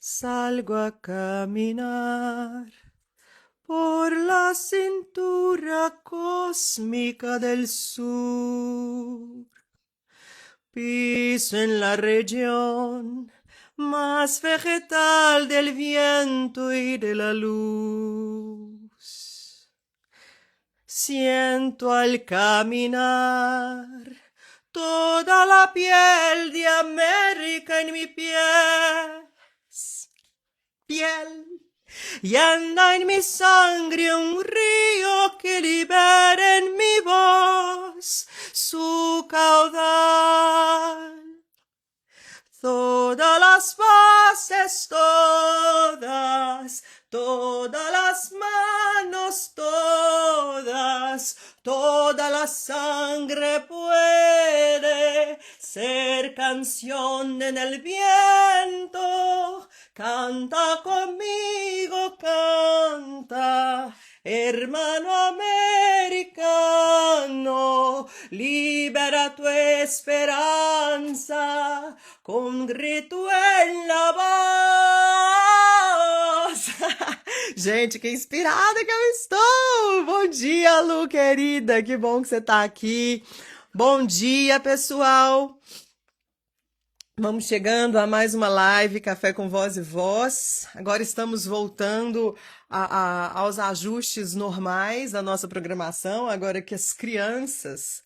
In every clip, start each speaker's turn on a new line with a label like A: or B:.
A: Salgo a caminar por la cintura cósmica del sur. Piso en la región más vegetal del viento y de la luz. Siento al caminar toda la piel de América en mi piel. Y anda en mi sangre un río que libera en mi voz su caudal. Todas las voces, todas las manos, toda la sangre puede ser canción en el viento. Canta conmigo, canta, hermano americano, libera tu esperanza con grito en la voz. Gente, que inspirada que eu estou! Bom dia, Lu, querida, que bom que você está aqui. Bom dia, pessoal. Vamos chegando a mais uma live Café com Voz e Voz. Agora estamos voltando aos ajustes normais da nossa programação, agora que as crianças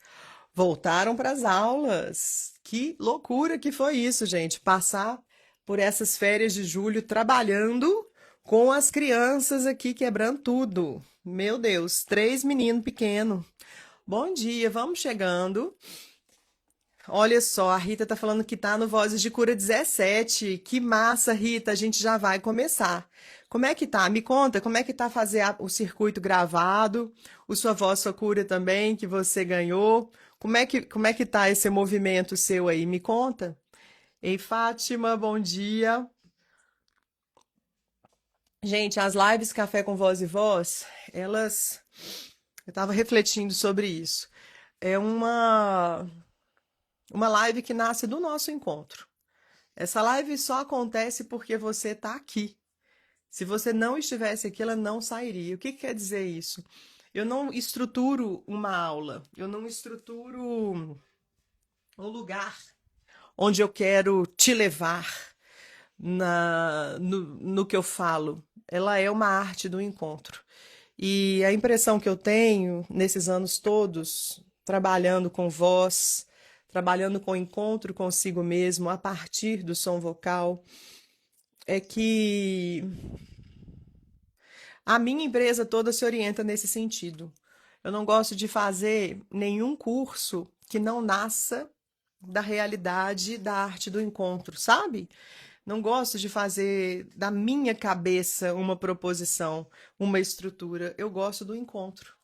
A: voltaram para as aulas. Que loucura que foi isso, gente! Passar por essas férias de julho trabalhando com as crianças aqui quebrando tudo. Meu Deus, 3 meninos pequenos. Bom dia, vamos chegando. Olha só, a Rita tá falando que tá no Vozes de Cura 17. Que massa, Rita, a gente já vai começar. Como é que tá? Me conta, como é que tá fazer o circuito gravado, o Sua Voz, Sua Cura também, que você ganhou. Como é que tá esse movimento seu aí? Me conta. Ei, Fátima, bom dia. Gente, as lives Café com Voz e Voz, elas... Eu tava refletindo sobre isso. É uma live que nasce do nosso encontro. Essa live só acontece porque você está aqui. Se você não estivesse aqui, ela não sairia. O que quer dizer isso? Eu não estruturo uma aula, eu não estruturo um lugar onde eu quero te levar no que eu falo. Ela é uma arte do encontro. E a impressão que eu tenho nesses anos todos, trabalhando com voz, trabalhando com encontro consigo mesmo a partir do som vocal, é que a minha empresa toda se orienta nesse sentido. Eu não gosto de fazer nenhum curso que não nasça da realidade da arte do encontro, sabe? Não gosto de fazer da minha cabeça uma proposição, uma estrutura. Eu gosto do encontro.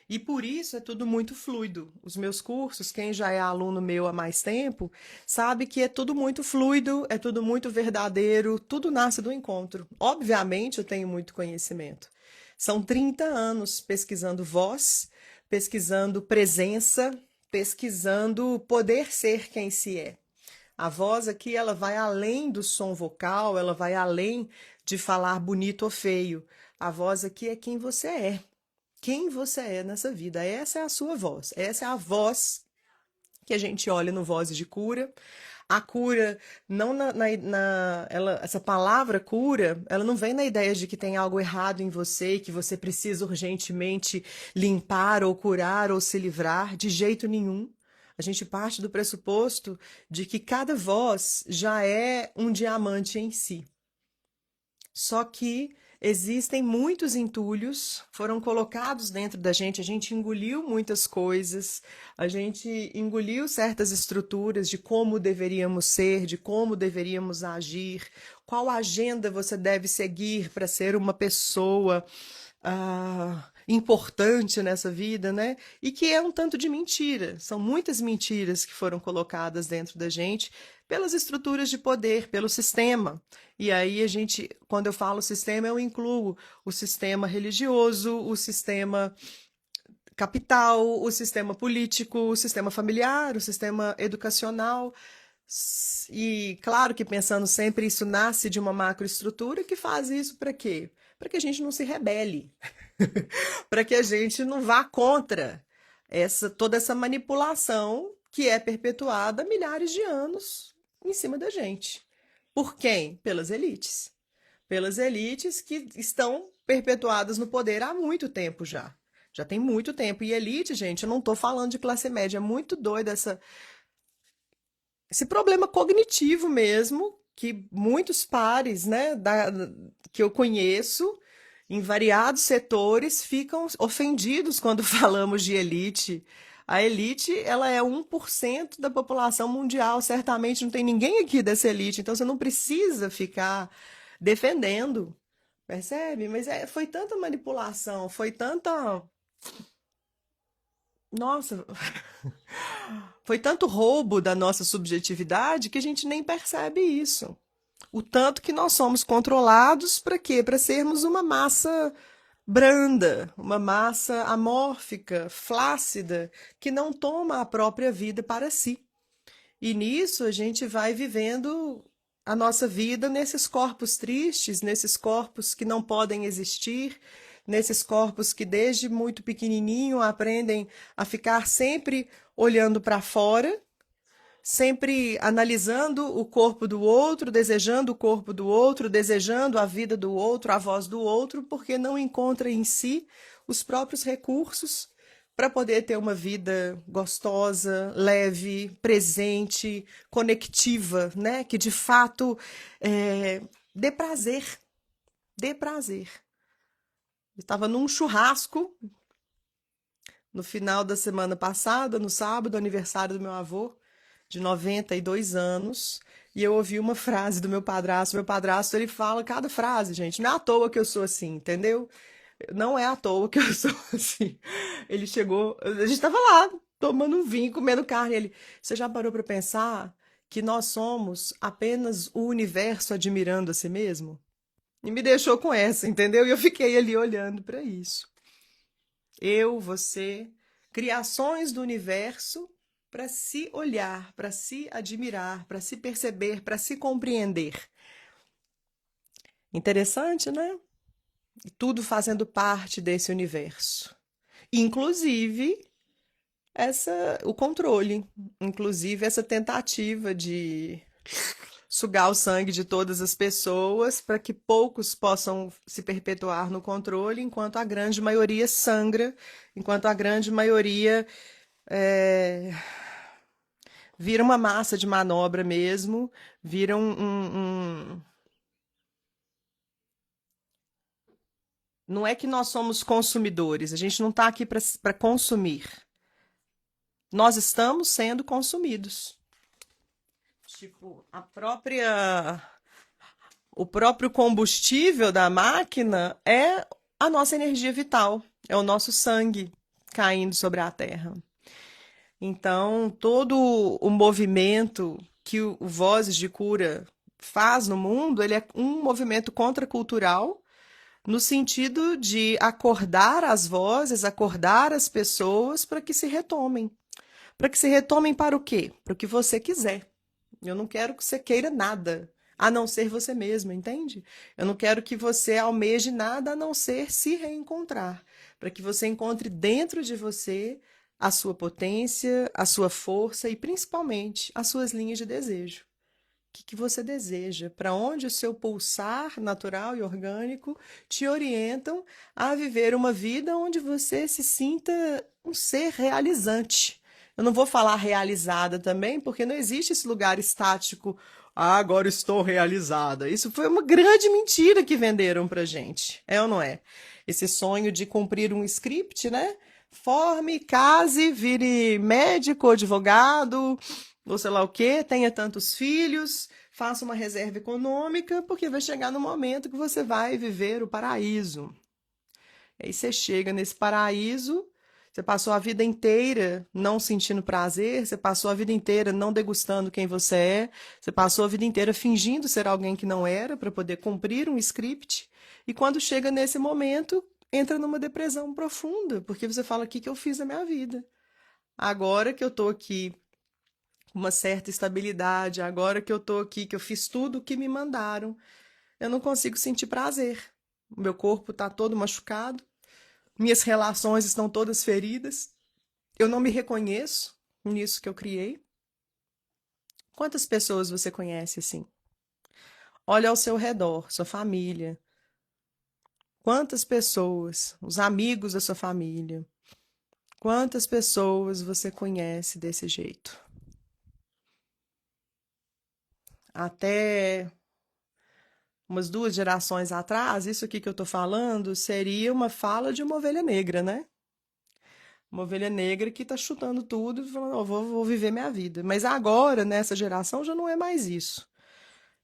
A: E por isso é tudo muito fluido. Os meus cursos, quem já é aluno meu há mais tempo, sabe que é tudo muito fluido, é tudo muito verdadeiro, tudo nasce do encontro. Obviamente eu tenho muito conhecimento. São 30 anos pesquisando voz, pesquisando presença, pesquisando poder ser quem se é. A voz aqui, ela vai além do som vocal, ela vai além de falar bonito ou feio. A voz aqui é quem você é. Quem você é nessa vida. Essa é a sua voz. Essa é a voz que a gente olha no Vozes de Cura. A cura, não essa palavra cura, ela não vem na ideia de que tem algo errado em você e que você precisa urgentemente limpar ou curar ou se livrar, de jeito nenhum. A gente parte do pressuposto de que cada voz já é um diamante em si. Só que existem muitos entulhos, foram colocados dentro da gente, a gente engoliu muitas coisas, a gente engoliu certas estruturas de como deveríamos ser, de como deveríamos agir, qual agenda você deve seguir para ser uma pessoa importante nessa vida, né? E que é um tanto de mentira. São muitas mentiras que foram colocadas dentro da gente pelas estruturas de poder, pelo sistema. E aí a gente, quando eu falo sistema, eu incluo o sistema religioso, o sistema capital, o sistema político, o sistema familiar, o sistema educacional. E claro que pensando sempre, isso nasce de uma macroestrutura que faz isso para quê? Para que a gente não se rebele, para que a gente não vá contra toda essa manipulação que é perpetuada há milhares de anos em cima da gente. Por quem? Pelas elites. Pelas elites que estão perpetuadas no poder há muito tempo já. Já tem muito tempo. E elite, gente, eu não estou falando de classe média. É muito doido esse problema cognitivo mesmo, que muitos pares, né, que eu conheço, em variados setores, ficam ofendidos quando falamos de elite. A elite, ela é 1% da população mundial, certamente não tem ninguém aqui dessa elite, então você não precisa ficar defendendo, percebe? Mas foi tanta manipulação, foi tanta. Nossa, foi tanto roubo da nossa subjetividade que a gente nem percebe isso. O tanto que nós somos controlados para quê? Para sermos uma massa branda, uma massa amórfica, flácida, que não toma a própria vida para si. E nisso a gente vai vivendo a nossa vida nesses corpos tristes, nesses corpos que não podem existir, nesses corpos que desde muito pequenininho aprendem a ficar sempre olhando para fora, sempre analisando o corpo do outro, desejando o corpo do outro, desejando a vida do outro, a voz do outro, porque não encontra em si os próprios recursos para poder ter uma vida gostosa, leve, presente, conectiva, né? Que de fato dê prazer, dê prazer. Eu estava num churrasco no final da semana passada, no sábado, aniversário do meu avô, de 92 anos, e eu ouvi uma frase do meu padrasto. Meu padrasto, ele fala cada frase, gente. Não é à toa que eu sou assim, entendeu? Não é à toa que eu sou assim. Ele chegou, a gente estava lá, tomando um vinho, comendo carne. Ele, você já parou para pensar que nós somos apenas o universo admirando a si mesmo? E me deixou com essa, entendeu? E eu fiquei ali olhando para isso. Eu, você, criações do universo para se olhar, para se admirar, para se perceber, para se compreender. Interessante, né? E tudo fazendo parte desse universo. Inclusive o controle, inclusive essa tentativa de sugar o sangue de todas as pessoas para que poucos possam se perpetuar no controle, enquanto a grande maioria sangra, enquanto a grande maioria é, vira uma massa de manobra mesmo, vira Não é que nós somos consumidores, a gente não está aqui para consumir. Nós estamos sendo consumidos. Tipo, o próprio combustível da máquina é a nossa energia vital, é o nosso sangue caindo sobre a terra. Então, todo o movimento que o Vozes de Cura faz no mundo, ele é um movimento contracultural, no sentido de acordar as vozes, acordar as pessoas para que se retomem. Para que se retomem para o quê? Para o que você quiser. Eu não quero que você queira nada, a não ser você mesmo, entende? Eu não quero que você almeje nada a não ser se reencontrar, para que você encontre dentro de você a sua potência, a sua força e principalmente as suas linhas de desejo. O que você deseja? Para onde o seu pulsar natural e orgânico te orientam a viver uma vida onde você se sinta um ser realizante. Eu não vou falar realizada também, porque não existe esse lugar estático. Ah, agora estou realizada. Isso foi uma grande mentira que venderam pra gente. É ou não é? Esse sonho de cumprir um script, né? Forme, case, vire médico, advogado, ou sei lá o quê, tenha tantos filhos, faça uma reserva econômica, porque vai chegar no momento que você vai viver o paraíso. Aí você chega nesse paraíso, você passou a vida inteira não sentindo prazer, você passou a vida inteira não degustando quem você é, você passou a vida inteira fingindo ser alguém que não era para poder cumprir um script, e quando chega nesse momento, entra numa depressão profunda, porque você fala: o que que eu fiz na minha vida? Agora que eu tô aqui uma certa estabilidade. Agora que eu tô aqui, que eu fiz tudo o que me mandaram, eu não consigo sentir prazer. O meu corpo tá todo machucado, minhas relações estão todas feridas. Eu não me reconheço nisso que eu criei. Quantas pessoas você conhece assim? Olha ao seu redor, sua família. Quantas pessoas, os amigos da sua família, quantas pessoas você conhece desse jeito? Até umas 2 gerações atrás, isso aqui que eu estou falando seria uma fala de uma ovelha negra, né? Uma ovelha negra que está chutando tudo e falando, oh, vou viver minha vida. Mas agora, nessa geração, já não é mais isso.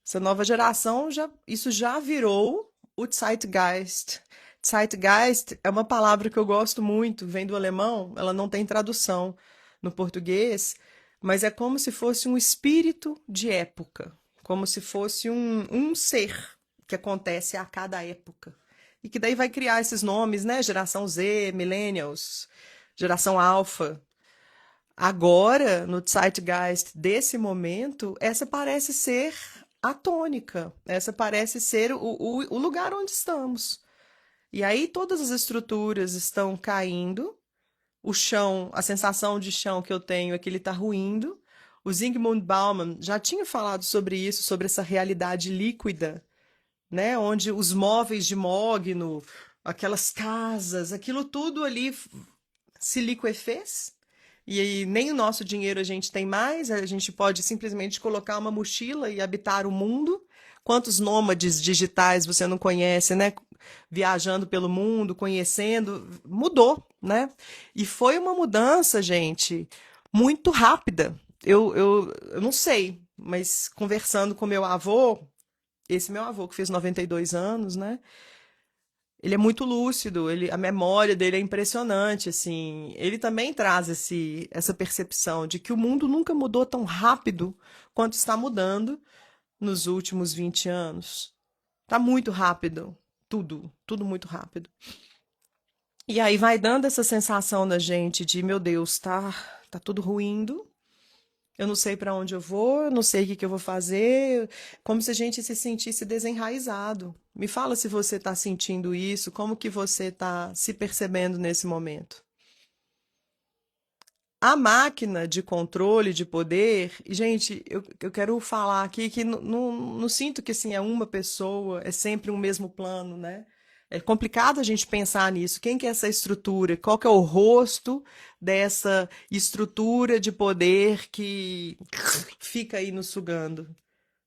A: Essa nova geração, isso já virou o Zeitgeist. Zeitgeist é uma palavra que eu gosto muito, vem do alemão, ela não tem tradução no português, mas é como se fosse um espírito de época, como se fosse um ser que acontece a cada época. E que daí vai criar esses nomes, né? Geração Z, Millennials, geração Alpha. Agora, no Zeitgeist desse momento, essa parece ser a tônica, essa parece ser o lugar onde estamos. E aí todas as estruturas estão caindo, o chão, a sensação de chão que eu tenho é que ele está ruindo. O Zygmunt Bauman já tinha falado sobre isso, sobre essa realidade líquida, né? Onde os móveis de mogno, aquelas casas, aquilo tudo ali se liquefez. E aí, nem o nosso dinheiro a gente tem mais, a gente pode simplesmente colocar uma mochila e habitar o mundo. Quantos nômades digitais você não conhece, né? Viajando pelo mundo, conhecendo, mudou, né? E foi uma mudança, gente, muito rápida. Eu não sei, mas conversando com meu avô, esse meu avô que fez 92 anos, né? Ele é muito lúcido, a memória dele é impressionante, assim. Ele também traz essa percepção de que o mundo nunca mudou tão rápido quanto está mudando nos últimos 20 anos. Tá muito rápido, tudo muito rápido. E aí vai dando essa sensação da gente de, meu Deus, tá tudo ruindo. Eu não sei para onde eu vou, eu não sei o que que eu vou fazer, como se a gente se sentisse desenraizado. Me fala se você está sentindo isso, como que você está se percebendo nesse momento. A máquina de controle, de poder, e, gente, eu quero falar aqui que não sinto que assim, é uma pessoa, é sempre um mesmo plano, né? É complicado a gente pensar nisso. Quem que é essa estrutura? Qual que é o rosto dessa estrutura de poder que fica aí nos sugando?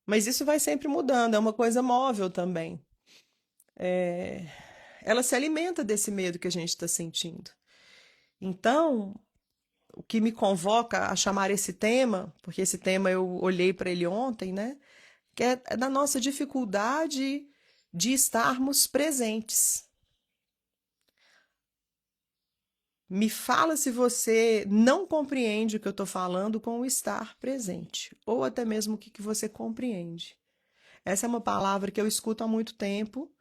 A: Mas isso vai sempre mudando, é uma coisa móvel também. Ela se alimenta desse medo que a gente está sentindo. Então, o que me convoca a chamar esse tema, porque esse tema eu olhei para ele ontem, né? Que é da nossa dificuldade de estarmos presentes. Me fala se você não compreende o que eu estou falando com o estar presente, ou até mesmo o que você compreende. Essa é uma palavra que eu escuto há muito tempo,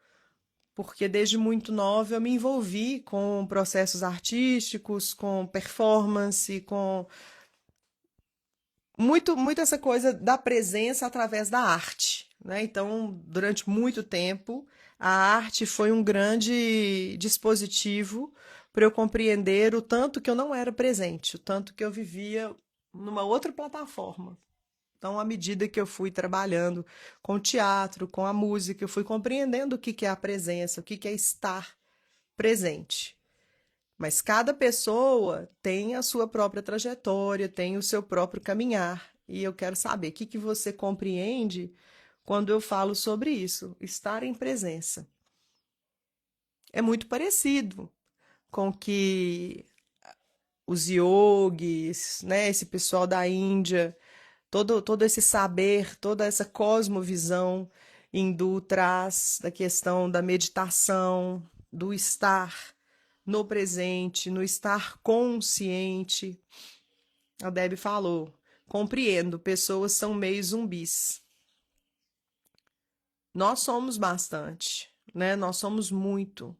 A: porque desde muito nova eu me envolvi com processos artísticos, com performance, com muito essa coisa da presença através da arte, né? Então, durante muito tempo, a arte foi um grande dispositivo para eu compreender o tanto que eu não era presente, o tanto que eu vivia numa outra plataforma. Então, à medida que eu fui trabalhando com o teatro, com a música, eu fui compreendendo o que que é a presença, o que que é estar presente. Mas cada pessoa tem a sua própria trajetória, tem o seu próprio caminhar. E eu quero saber o que que você compreende quando eu falo sobre isso, estar em presença. É muito parecido com que os yogis, né, esse pessoal da Índia, todo esse saber, toda essa cosmovisão hindu traz da questão da meditação, do estar no presente, no estar consciente. A Debbie falou: compreendo, pessoas são meio zumbis. Nós somos bastante, né? Nós somos muito.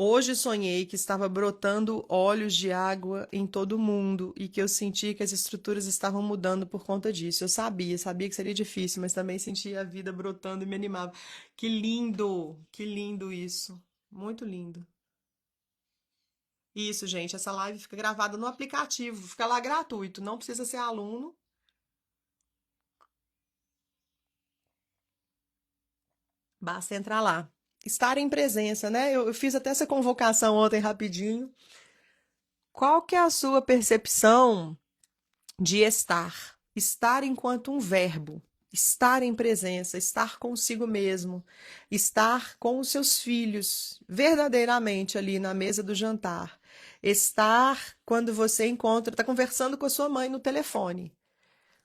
A: Hoje sonhei que estava brotando olhos de água em todo o mundo e que eu sentia que as estruturas estavam mudando por conta disso. Eu sabia que seria difícil, mas também sentia a vida brotando e me animava. Que lindo isso. Muito lindo. Isso, gente, essa live fica gravada no aplicativo, fica lá gratuito, não precisa ser aluno, basta entrar lá. Estar em presença, né? Eu fiz até essa convocação ontem rapidinho. Qual que é a sua percepção de estar? Estar enquanto um verbo, estar em presença, estar consigo mesmo, estar com os seus filhos, verdadeiramente ali na mesa do jantar. Estar quando você encontra, está conversando com a sua mãe no telefone.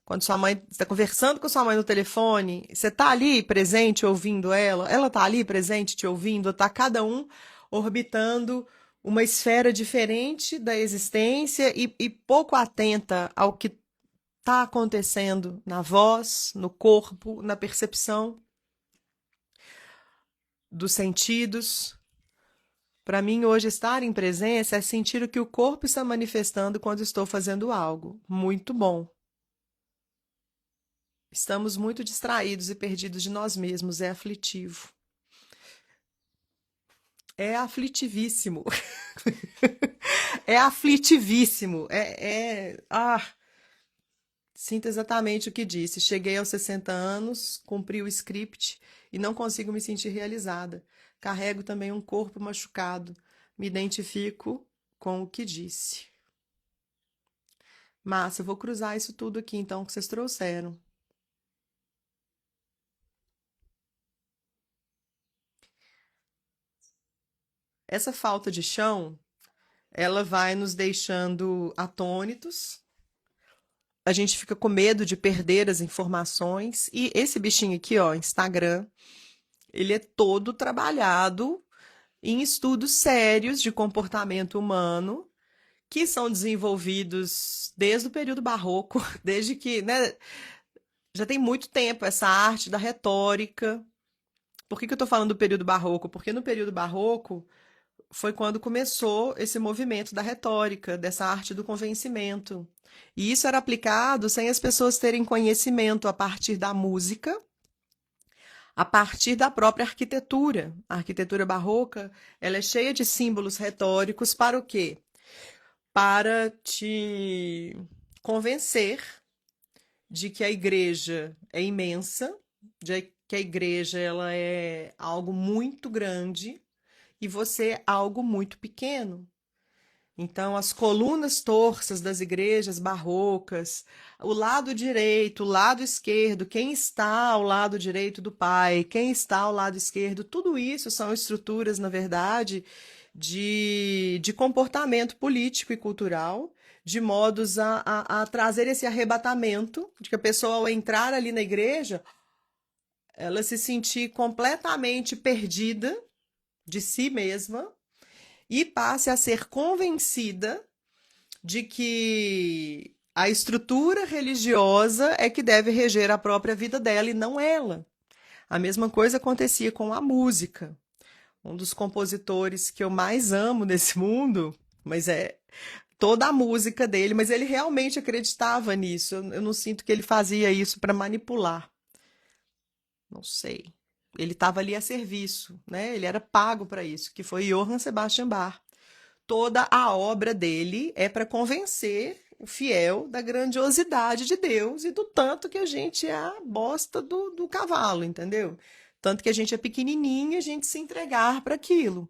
A: Quando sua mãe está conversando com sua mãe no telefone, você está ali presente ouvindo ela está ali presente te ouvindo, está cada um orbitando uma esfera diferente da existência e pouco atenta ao que está acontecendo na voz, no corpo, na percepção dos sentidos. Para mim, hoje, estar em presença é sentir o que o corpo está manifestando quando estou fazendo algo. Muito bom. Estamos muito distraídos e perdidos de nós mesmos. É aflitivo. É aflitivíssimo. É aflitivíssimo. Sinto exatamente o que disse. Cheguei aos 60 anos, cumpri o script e não consigo me sentir realizada. Carrego também um corpo machucado. Me identifico com o que disse. Massa, eu vou cruzar isso tudo aqui então que vocês trouxeram. Essa falta de chão, ela vai nos deixando atônitos. A gente fica com medo de perder as informações. E esse bichinho aqui, ó, Instagram, ele é todo trabalhado em estudos sérios de comportamento humano que são desenvolvidos desde o período barroco, desde que, né, já tem muito tempo essa arte da retórica. Por que eu estou falando do período barroco? Porque no período barroco foi quando começou esse movimento da retórica, dessa arte do convencimento. E isso era aplicado sem as pessoas terem conhecimento a partir da música, a partir da própria arquitetura. A arquitetura barroca, ela é cheia de símbolos retóricos para o quê? Para te convencer de que a igreja é imensa, de que a igreja ela é algo muito grande e você é algo muito pequeno. Então, as colunas torças das igrejas barrocas, o lado direito, o lado esquerdo, quem está ao lado direito do pai, quem está ao lado esquerdo, tudo isso são estruturas, na verdade, de comportamento político e cultural, de modos a trazer esse arrebatamento, de que a pessoa, ao entrar ali na igreja, ela se sentir completamente perdida de si mesma e passe a ser convencida de que a estrutura religiosa é que deve reger a própria vida dela e não ela. A mesma coisa acontecia com a música. Um dos compositores que eu mais amo nesse mundo, mas é toda a música dele, mas ele realmente acreditava nisso. Eu não sinto que ele fazia isso para manipular. Não sei. Ele estava ali a serviço, né? Ele era pago para isso, que foi Johann Sebastian Bach. Toda a obra dele é para convencer o fiel da grandiosidade de Deus e do tanto que a gente é a bosta do cavalo, entendeu? Tanto que a gente é pequenininho e a gente se entregar para aquilo.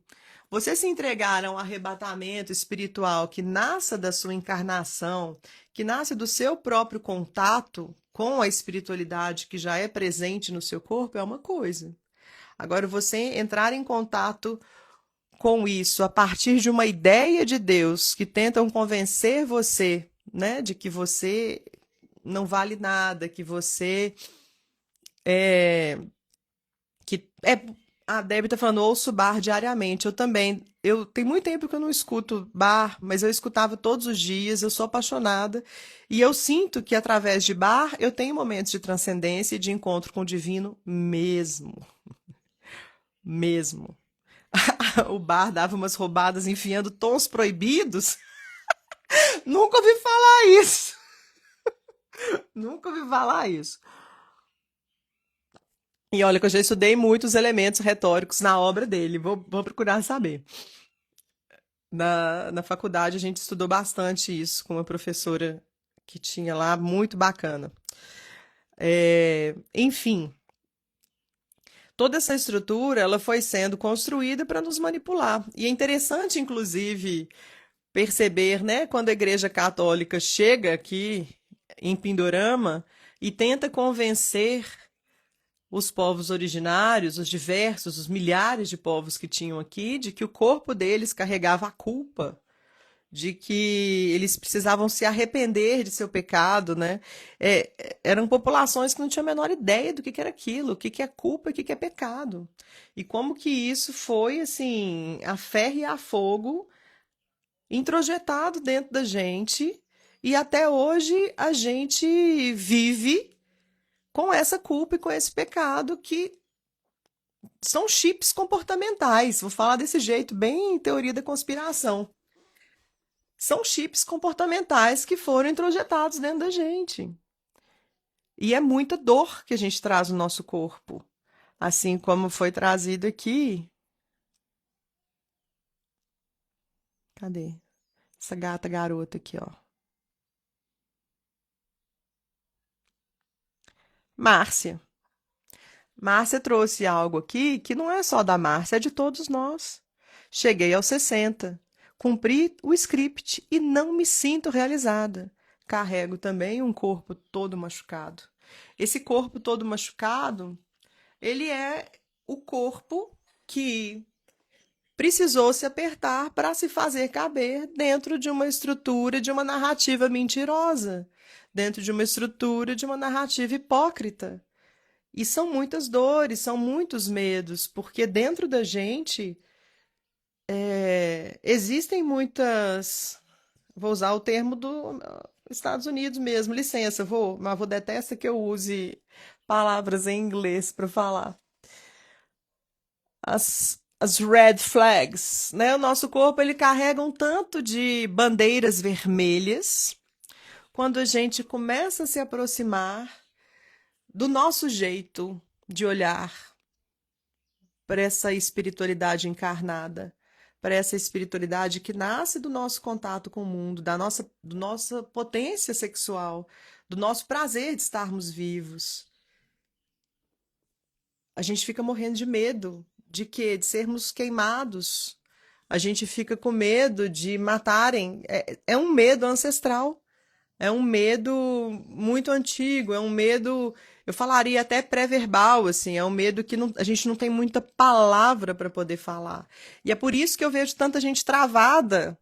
A: Você se entregar a um arrebatamento espiritual que nasça da sua encarnação, que nasce do seu próprio contato com a espiritualidade que já é presente no seu corpo, é uma coisa. Agora, você entrar em contato com isso a partir de uma ideia de Deus que tentam convencer você, né, de que você não vale nada, que você é que é a Debbie tá falando, ouço bar diariamente. Eu também. Eu tem muito tempo que eu não escuto bar, mas eu escutava todos os dias. Eu sou apaixonada e eu sinto que através de bar eu tenho momentos de transcendência e de encontro com o divino mesmo, mesmo. O bar dava umas roubadas enfiando tons proibidos. Nunca ouvi falar isso. Nunca ouvi falar isso. E olha que eu já estudei muitos elementos retóricos na obra dele. Vou procurar saber. Na faculdade a gente estudou bastante isso com uma professora que tinha lá, muito bacana. Enfim, toda essa estrutura ela foi sendo construída para nos manipular. E é interessante, inclusive, perceber, né, quando a Igreja Católica chega aqui em Pindorama e tenta convencer os povos originários, os diversos, os milhares de povos que tinham aqui, de que o corpo deles carregava a culpa, de que eles precisavam se arrepender de seu pecado, né? Eram populações que não tinham a menor ideia do que era aquilo, o que é culpa e o que é pecado. E como que isso foi, assim, a ferro e a fogo introjetado dentro da gente, e até hoje a gente vive com essa culpa e com esse pecado que são chips comportamentais. Vou falar desse jeito, bem em teoria da conspiração. São chips comportamentais que foram introjetados dentro da gente. E é muita dor que a gente traz no nosso corpo. Assim como foi trazido aqui. Cadê? Essa gata garota aqui, ó. Márcia. Márcia trouxe algo aqui que não é só da Márcia, é de todos nós. Cheguei aos 60, cumpri o script e não me sinto realizada. Carrego também um corpo todo machucado. Esse corpo todo machucado, ele é o corpo que precisou se apertar para se fazer caber dentro de uma estrutura de uma narrativa mentirosa, dentro de uma estrutura de uma narrativa hipócrita. E são muitas dores, são muitos medos, porque dentro da gente existem muitas. Vou usar o termo dos Estados Unidos mesmo, licença, mas vou detesta que eu use palavras em inglês para falar. As red flags, né? O nosso corpo ele carrega um tanto de bandeiras vermelhas quando a gente começa a se aproximar do nosso jeito de olhar para essa espiritualidade encarnada, para essa espiritualidade que nasce do nosso contato com o mundo, do nossa potência sexual, do nosso prazer de estarmos vivos. A gente fica morrendo de medo de quê? De sermos queimados. A gente fica com medo de matarem. É um medo ancestral. É um medo muito antigo, é um medo, eu falaria até pré-verbal, assim, é um medo que a gente não tem muita palavra para poder falar. E é por isso que eu vejo tanta gente travada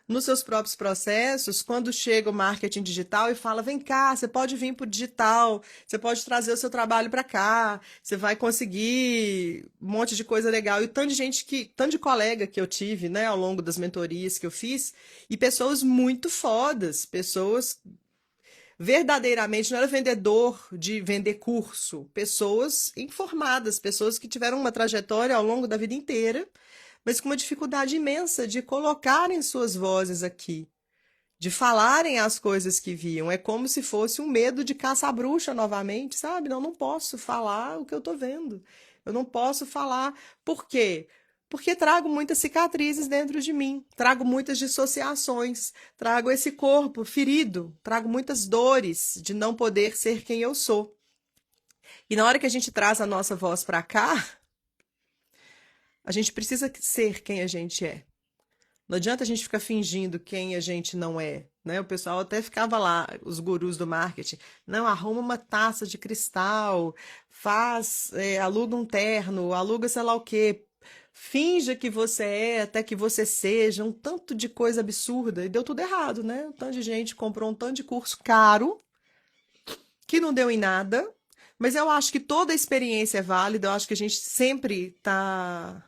A: nos seus próprios processos quando chega o marketing digital e fala: vem cá, você pode vir para o digital, você pode trazer o seu trabalho para cá, você vai conseguir um monte de coisa legal. E tanto de colega que eu tive, né, ao longo das mentorias que eu fiz, e pessoas muito fodas, pessoas verdadeiramente, não era vendedor de vender curso, pessoas informadas, pessoas que tiveram uma trajetória ao longo da vida inteira, mas com uma dificuldade imensa de colocarem suas vozes aqui, de falarem as coisas que viam. É como se fosse um medo de caça-bruxa novamente, sabe? Não, não posso falar o que eu estou vendo. Eu não posso falar. Por quê? Porque trago muitas cicatrizes dentro de mim, trago muitas dissociações, trago esse corpo ferido, trago muitas dores de não poder ser quem eu sou. E na hora que a gente traz a nossa voz para cá, a gente precisa ser quem a gente é. Não adianta a gente ficar fingindo quem a gente não é, né? O pessoal até ficava lá, os gurus do marketing, não, arruma uma taça de cristal, aluga um terno, aluga sei lá o quê, finja que você é, até que você seja, um tanto de coisa absurda, e deu tudo errado, né? Um tanto de gente comprou um tanto de curso caro, que não deu em nada, mas eu acho que toda experiência é válida, eu acho que a gente sempre tá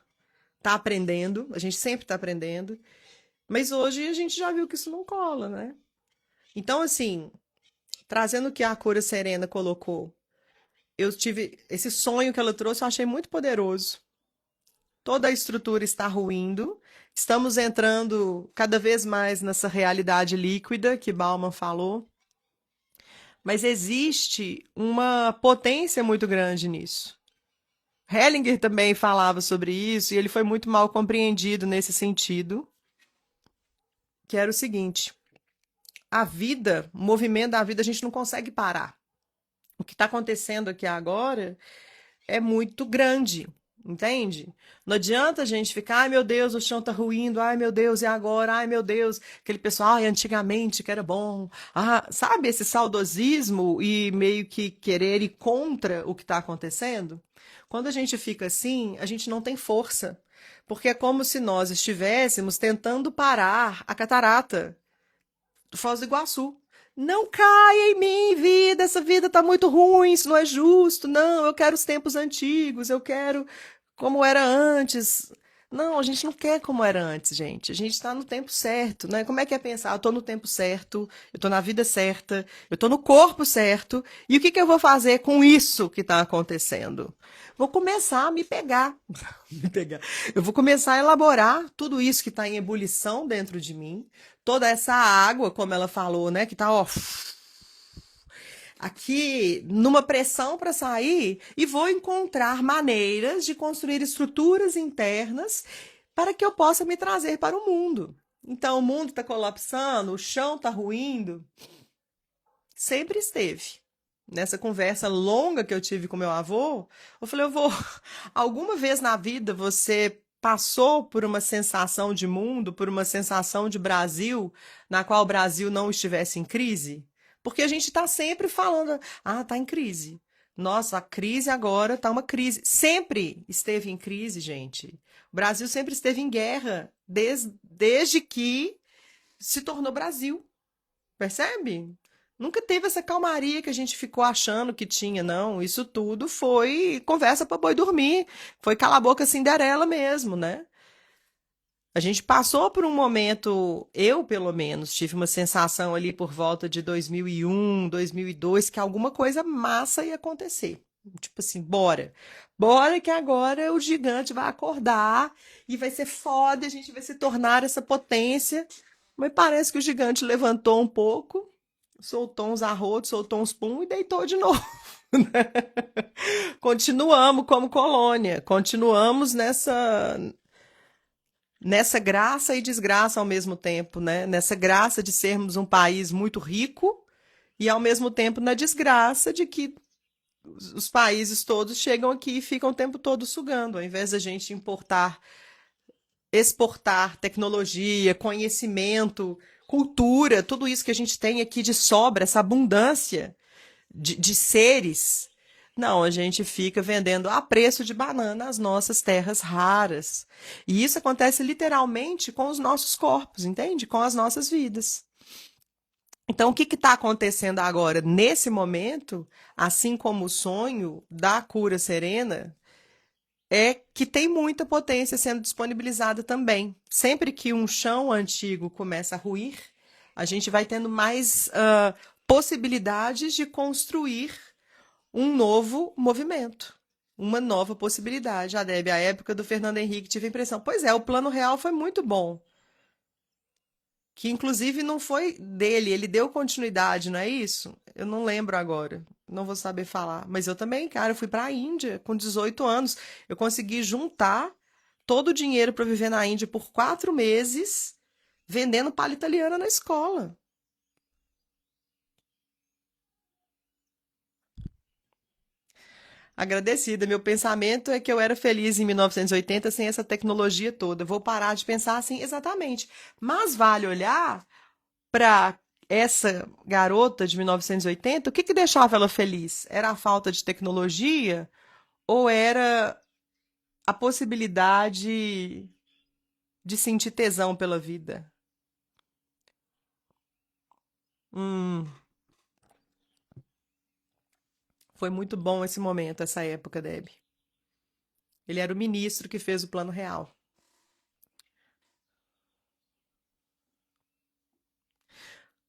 A: aprendendo, a gente sempre tá aprendendo. Mas hoje a gente já viu que isso não cola, né? Então, assim, trazendo o que a Cura Serena colocou, eu tive esse sonho que ela trouxe, eu achei muito poderoso. toda a estrutura está ruindo, estamos entrando cada vez mais nessa realidade líquida que Bauman falou, mas existe uma potência muito grande nisso. Hellinger também falava sobre isso e ele foi muito mal compreendido nesse sentido, que era o seguinte: a vida, o movimento da vida, a gente não consegue parar. O que está acontecendo aqui agora é muito grande, entende? Não adianta a gente ficar, ai meu Deus, o chão tá ruindo, ai meu Deus, e agora? Ai meu Deus, aquele pessoal, ai, antigamente que era bom. Ah, sabe esse saudosismo e meio que querer ir contra o que está acontecendo? Quando a gente fica assim, a gente não tem força, porque é como se nós estivéssemos tentando parar a catarata do Foz do Iguaçu. Não caia em mim, vida, essa vida tá muito ruim, isso não é justo. Não, eu quero os tempos antigos, eu quero como era antes. Não, a gente não quer como era antes, gente. A gente está no tempo certo, né? Como é que é pensar? Eu tô no tempo certo, eu tô na vida certa, eu tô no corpo certo, e o que que eu vou fazer com isso que está acontecendo? Vou começar a me pegar, me pegar. Eu vou começar a elaborar tudo isso que está em ebulição dentro de mim, toda essa água, como ela falou, né, que tá, ó, aqui numa pressão para sair e vou encontrar maneiras de construir estruturas internas para que eu possa me trazer para o mundo. Então, o mundo está colapsando, o chão está ruindo. Sempre esteve. Nessa conversa longa que eu tive com meu avô, eu falei, eu vou. Alguma vez na vida você passou por uma sensação de mundo, por uma sensação de Brasil, na qual o Brasil não estivesse em crise? Porque a gente está sempre falando, ah, está em crise. Nossa, a crise agora está uma crise. Sempre esteve em crise, gente. O Brasil sempre esteve em guerra, desde que se tornou Brasil. Percebe? Nunca teve essa calmaria que a gente ficou achando que tinha, não. Isso tudo foi conversa para boi dormir. Foi cala a boca Cinderela mesmo, né? A gente passou por um momento, eu pelo menos, tive uma sensação ali por volta de 2001, 2002, que alguma coisa massa ia acontecer. Tipo assim, bora. Bora que agora o gigante vai acordar e vai ser foda, a gente vai se tornar essa potência. Mas parece que o gigante levantou um pouco, soltou uns arrotos, soltou uns pum e deitou de novo. Continuamos como colônia, continuamos nessa graça e desgraça ao mesmo tempo, né? Nessa graça de sermos um país muito rico e ao mesmo tempo na desgraça de que os países todos chegam aqui e ficam o tempo todo sugando, ao invés da gente importar, exportar tecnologia, conhecimento, cultura, tudo isso que a gente tem aqui de sobra, essa abundância de seres. Não, a gente fica vendendo a preço de banana as nossas terras raras. E isso acontece literalmente com os nossos corpos, entende? Com as nossas vidas. Então, o que está acontecendo agora? Nesse momento, assim como o sonho da cura serena, é que tem muita potência sendo disponibilizada também. Sempre que um chão antigo começa a ruir, a gente vai tendo mais possibilidades de construir um novo movimento, uma nova possibilidade. A Deb, a época do Fernando Henrique, tive a impressão, pois é, o Plano Real foi muito bom, que inclusive não foi dele, ele deu continuidade, não é isso? Eu não lembro agora, não vou saber falar, mas eu também, cara, eu fui para a Índia com 18 anos, eu consegui juntar todo o dinheiro para viver na Índia por 4 meses, vendendo palha italiana na escola. Agradecida. Meu pensamento é que eu era feliz em 1980 sem essa tecnologia toda. Vou parar de pensar assim, exatamente. Mas vale olhar para essa garota de 1980, o que que deixava ela feliz? Era a falta de tecnologia ou era a possibilidade de sentir tesão pela vida? Hum, foi muito bom esse momento, essa época, Deb. Ele era o ministro que fez o Plano Real.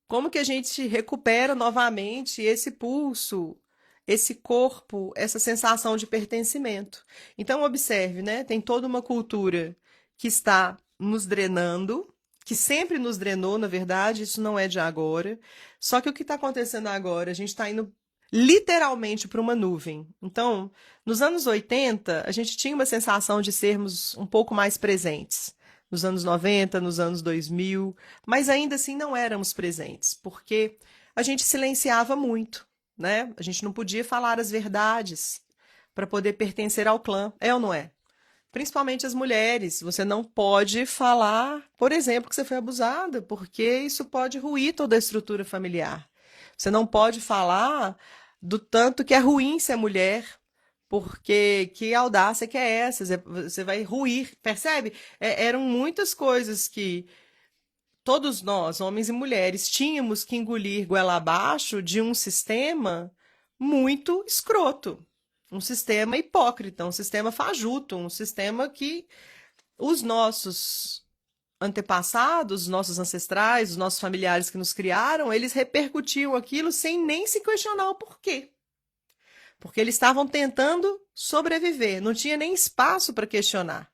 A: Como que a gente recupera novamente esse pulso, esse corpo, essa sensação de pertencimento. Então, observe, né? Tem toda uma cultura que está nos drenando, que sempre nos drenou, na verdade, isso não é de agora. Só que o que está acontecendo agora? A gente está indo literalmente para uma nuvem. Então, nos anos 80, a gente tinha uma sensação de sermos um pouco mais presentes. Nos anos 90, nos anos 2000, mas ainda assim não éramos presentes, porque a gente silenciava muito, né? A gente não podia falar as verdades para poder pertencer ao clã, é ou não é? Principalmente as mulheres, você não pode falar, por exemplo, que você foi abusada, porque isso pode ruir toda a estrutura familiar. Você não pode falar do tanto que é ruim ser mulher, porque que audácia que é essa? Você vai ruir, percebe? Eram muitas coisas que todos nós, homens e mulheres, tínhamos que engolir goela abaixo de um sistema muito escroto, um sistema hipócrita, um sistema fajuto, um sistema que os nossos antepassados, os nossos ancestrais, os nossos familiares que nos criaram, eles repercutiam aquilo sem nem se questionar o porquê. Porque eles estavam tentando sobreviver, não tinha nem espaço para questionar.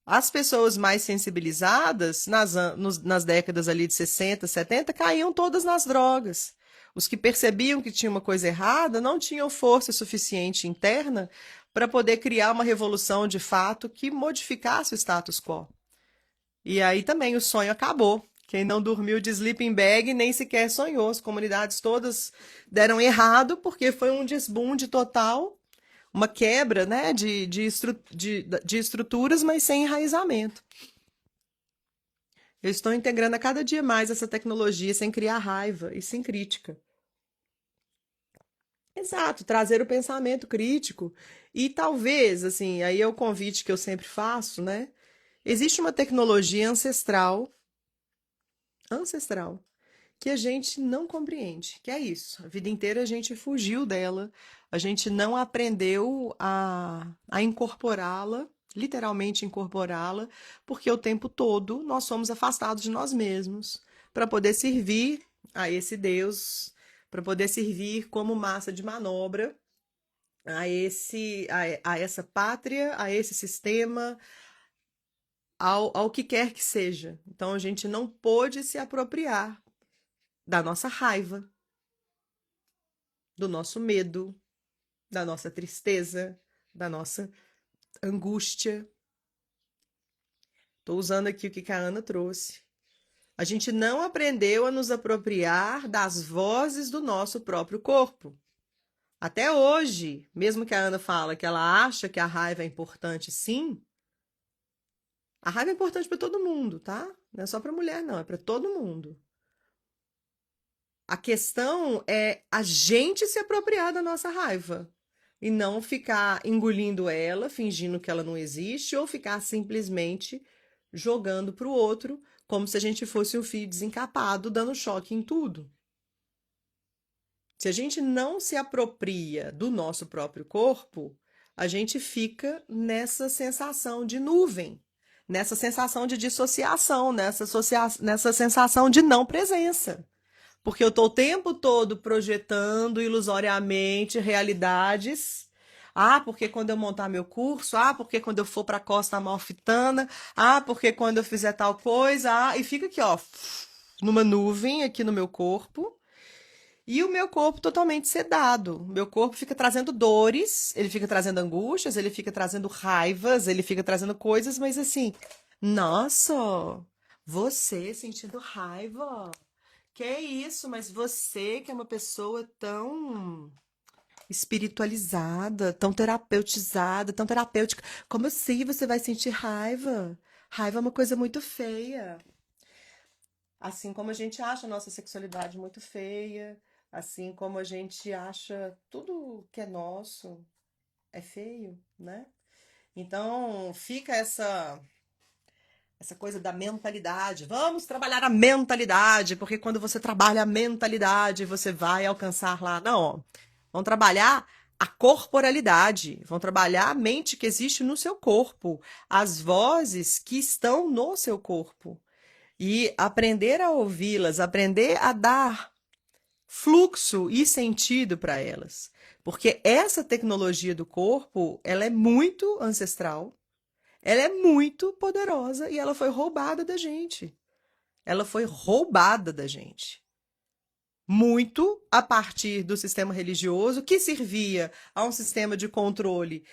A: As pessoas mais sensibilizadas, nas décadas ali de 60, 70, caíam todas nas drogas. Os que percebiam que tinha uma coisa errada não tinham força suficiente interna para poder criar uma revolução de fato que modificasse o status quo. E aí também o sonho acabou. Quem não dormiu de sleeping bag nem sequer sonhou. As comunidades todas deram errado porque foi um desbunde total, uma quebra, né, de estruturas, mas sem enraizamento. Eu estou integrando a cada dia mais essa tecnologia sem criar raiva e sem crítica. Exato, trazer o pensamento crítico. E talvez, assim, aí é o convite que eu sempre faço, né? Existe uma tecnologia ancestral, que a gente não compreende, que é isso. A vida inteira a gente fugiu dela, a gente não aprendeu a incorporá-la, literalmente incorporá-la, porque o tempo todo nós somos afastados de nós mesmos para poder servir a esse Deus, para poder servir como massa de manobra a essa pátria, a esse sistema, ao que quer que seja. Então a gente não pôde se apropriar da nossa raiva, do nosso medo, da nossa tristeza, da nossa angústia. Estou usando aqui o que a Ana trouxe. A gente não aprendeu a nos apropriar das vozes do nosso próprio corpo. Até hoje, mesmo que a Ana fala que ela acha que a raiva é importante, sim, a raiva é importante para todo mundo, tá? Não é só para mulher, não, é para todo mundo. A questão é a gente se apropriar da nossa raiva e não ficar engolindo ela, fingindo que ela não existe, ou ficar simplesmente jogando para o outro, como se a gente fosse um fio desencapado, dando choque em tudo. Se a gente não se apropria do nosso próprio corpo, a gente fica nessa sensação de nuvem, nessa sensação de dissociação, nessa sensação de não presença. Porque eu estou o tempo todo projetando ilusoriamente realidades. Ah, porque quando eu montar meu curso, ah, porque quando eu for para a Costa Amalfitana, ah, porque quando eu fizer tal coisa, ah, e fica aqui, ó, numa nuvem aqui no meu corpo. E o meu corpo totalmente sedado. O meu corpo fica trazendo dores, ele fica trazendo angústias, ele fica trazendo raivas, ele fica trazendo coisas, mas assim, nossa, você sentindo raiva. Que é isso, mas você que é uma pessoa tão espiritualizada, tão terapeutizada, tão terapêutica, como assim você vai sentir raiva? Raiva é uma coisa muito feia. Assim como a gente acha a nossa sexualidade muito feia, assim como a gente acha tudo que é nosso é feio, né? Então fica essa coisa da mentalidade. Vamos trabalhar a mentalidade, porque quando você trabalha a mentalidade, você vai alcançar lá. Não, ó. Vão trabalhar a corporalidade, vão trabalhar a mente que existe no seu corpo, as vozes que estão no seu corpo. E aprender a ouvi-las, aprender a dar fluxo e sentido para elas. Porque essa tecnologia do corpo, ela é muito ancestral, ela é muito poderosa e ela foi roubada da gente. Ela foi roubada da gente. Muito a partir do sistema religioso, que servia a um sistema de controle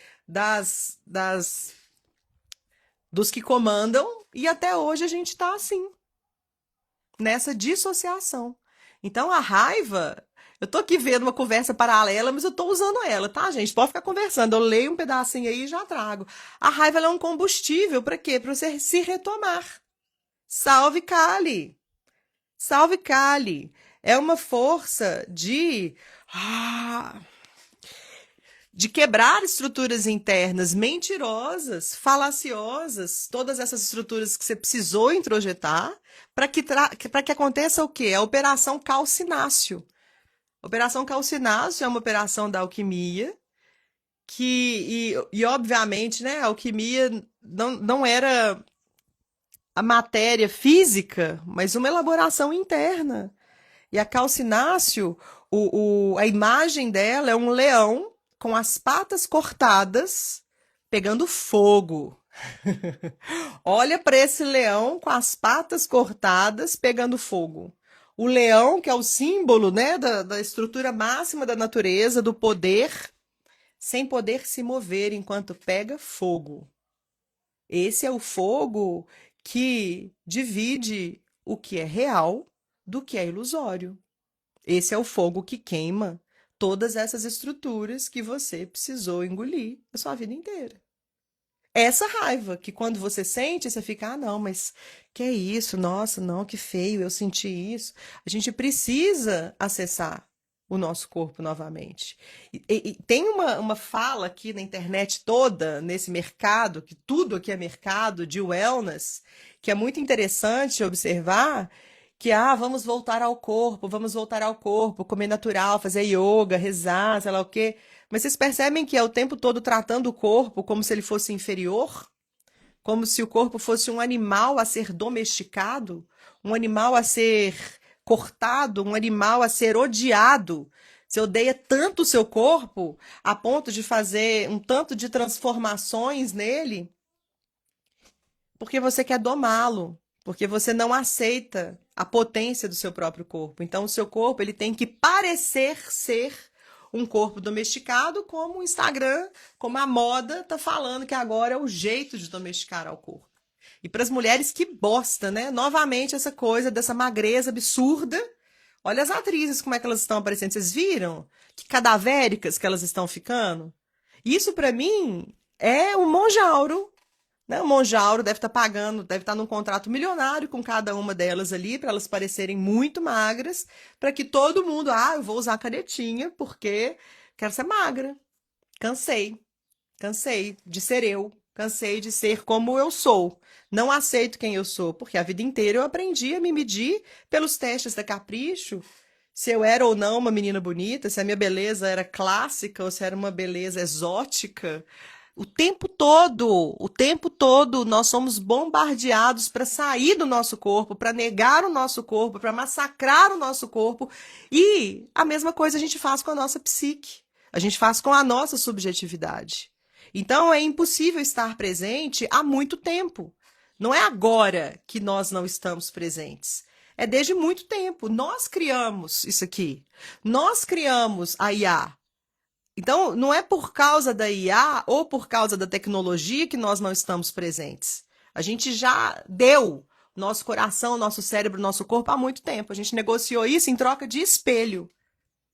A: dos que comandam, e até hoje a gente está assim, nessa dissociação. Então a raiva, eu tô aqui vendo uma conversa paralela, mas eu tô usando ela, tá, gente? Pode ficar conversando, eu leio um pedacinho aí e já trago. A raiva ela é um combustível para quê? Para você se retomar. Salve Kali! Salve Kali! É uma força de quebrar estruturas internas mentirosas, falaciosas, todas essas estruturas que você precisou introjetar, para que aconteça o quê? A operação calcináceo. A operação calcináceo é uma operação da alquimia, obviamente, né, a alquimia não era a matéria física, mas uma elaboração interna. E a calcináceo, a imagem dela é um leão com as patas cortadas, pegando fogo. Olha para esse leão com as patas cortadas, pegando fogo. O leão, que é o símbolo, né, da estrutura máxima da natureza, do poder, sem poder se mover enquanto pega fogo. Esse é o fogo que divide o que é real do que é ilusório. Esse é o fogo que queima todas essas estruturas que você precisou engolir a sua vida inteira. Essa raiva que quando você sente, você fica, ah, não, mas que é isso? Nossa, não, que feio, eu senti isso. A gente precisa acessar o nosso corpo novamente. E tem uma fala aqui na internet toda, nesse mercado, que tudo aqui é mercado de wellness, que é muito interessante observar, que, vamos voltar ao corpo, comer natural, fazer yoga, rezar, sei lá o quê. Mas vocês percebem que é o tempo todo tratando o corpo como se ele fosse inferior? Como se o corpo fosse um animal a ser domesticado? Um animal a ser cortado? Um animal a ser odiado? Você odeia tanto o seu corpo a ponto de fazer um tanto de transformações nele porque você quer domá-lo, porque você não aceita a potência do seu próprio corpo. Então, o seu corpo ele tem que parecer ser um corpo domesticado, como o Instagram, como a moda está falando que agora é o jeito de domesticar ao corpo. E para as mulheres, que bosta, né? Novamente, essa coisa dessa magreza absurda. Olha as atrizes, como é que elas estão aparecendo. Vocês viram? Que cadavéricas que elas estão ficando? Isso, para mim, é um monjauro, né? O Monjauro deve estar pagando, deve estar num contrato milionário com cada uma delas ali, para elas parecerem muito magras, para que todo mundo, eu vou usar a canetinha porque quero ser magra. Cansei. Cansei de ser eu. Cansei de ser como eu sou. Não aceito quem eu sou, porque a vida inteira eu aprendi a me medir pelos testes da Capricho, se eu era ou não uma menina bonita, se a minha beleza era clássica ou se era uma beleza exótica. O tempo todo, nós somos bombardeados para sair do nosso corpo, para negar o nosso corpo, para massacrar o nosso corpo. E a mesma coisa a gente faz com a nossa psique, a gente faz com a nossa subjetividade. Então é impossível estar presente há muito tempo. Não é agora que nós não estamos presentes. É desde muito tempo. Nós criamos isso aqui. Nós criamos a IA. Então, não é por causa da IA ou por causa da tecnologia que nós não estamos presentes. A gente já deu nosso coração, nosso cérebro, nosso corpo há muito tempo. A gente negociou isso em troca de espelho,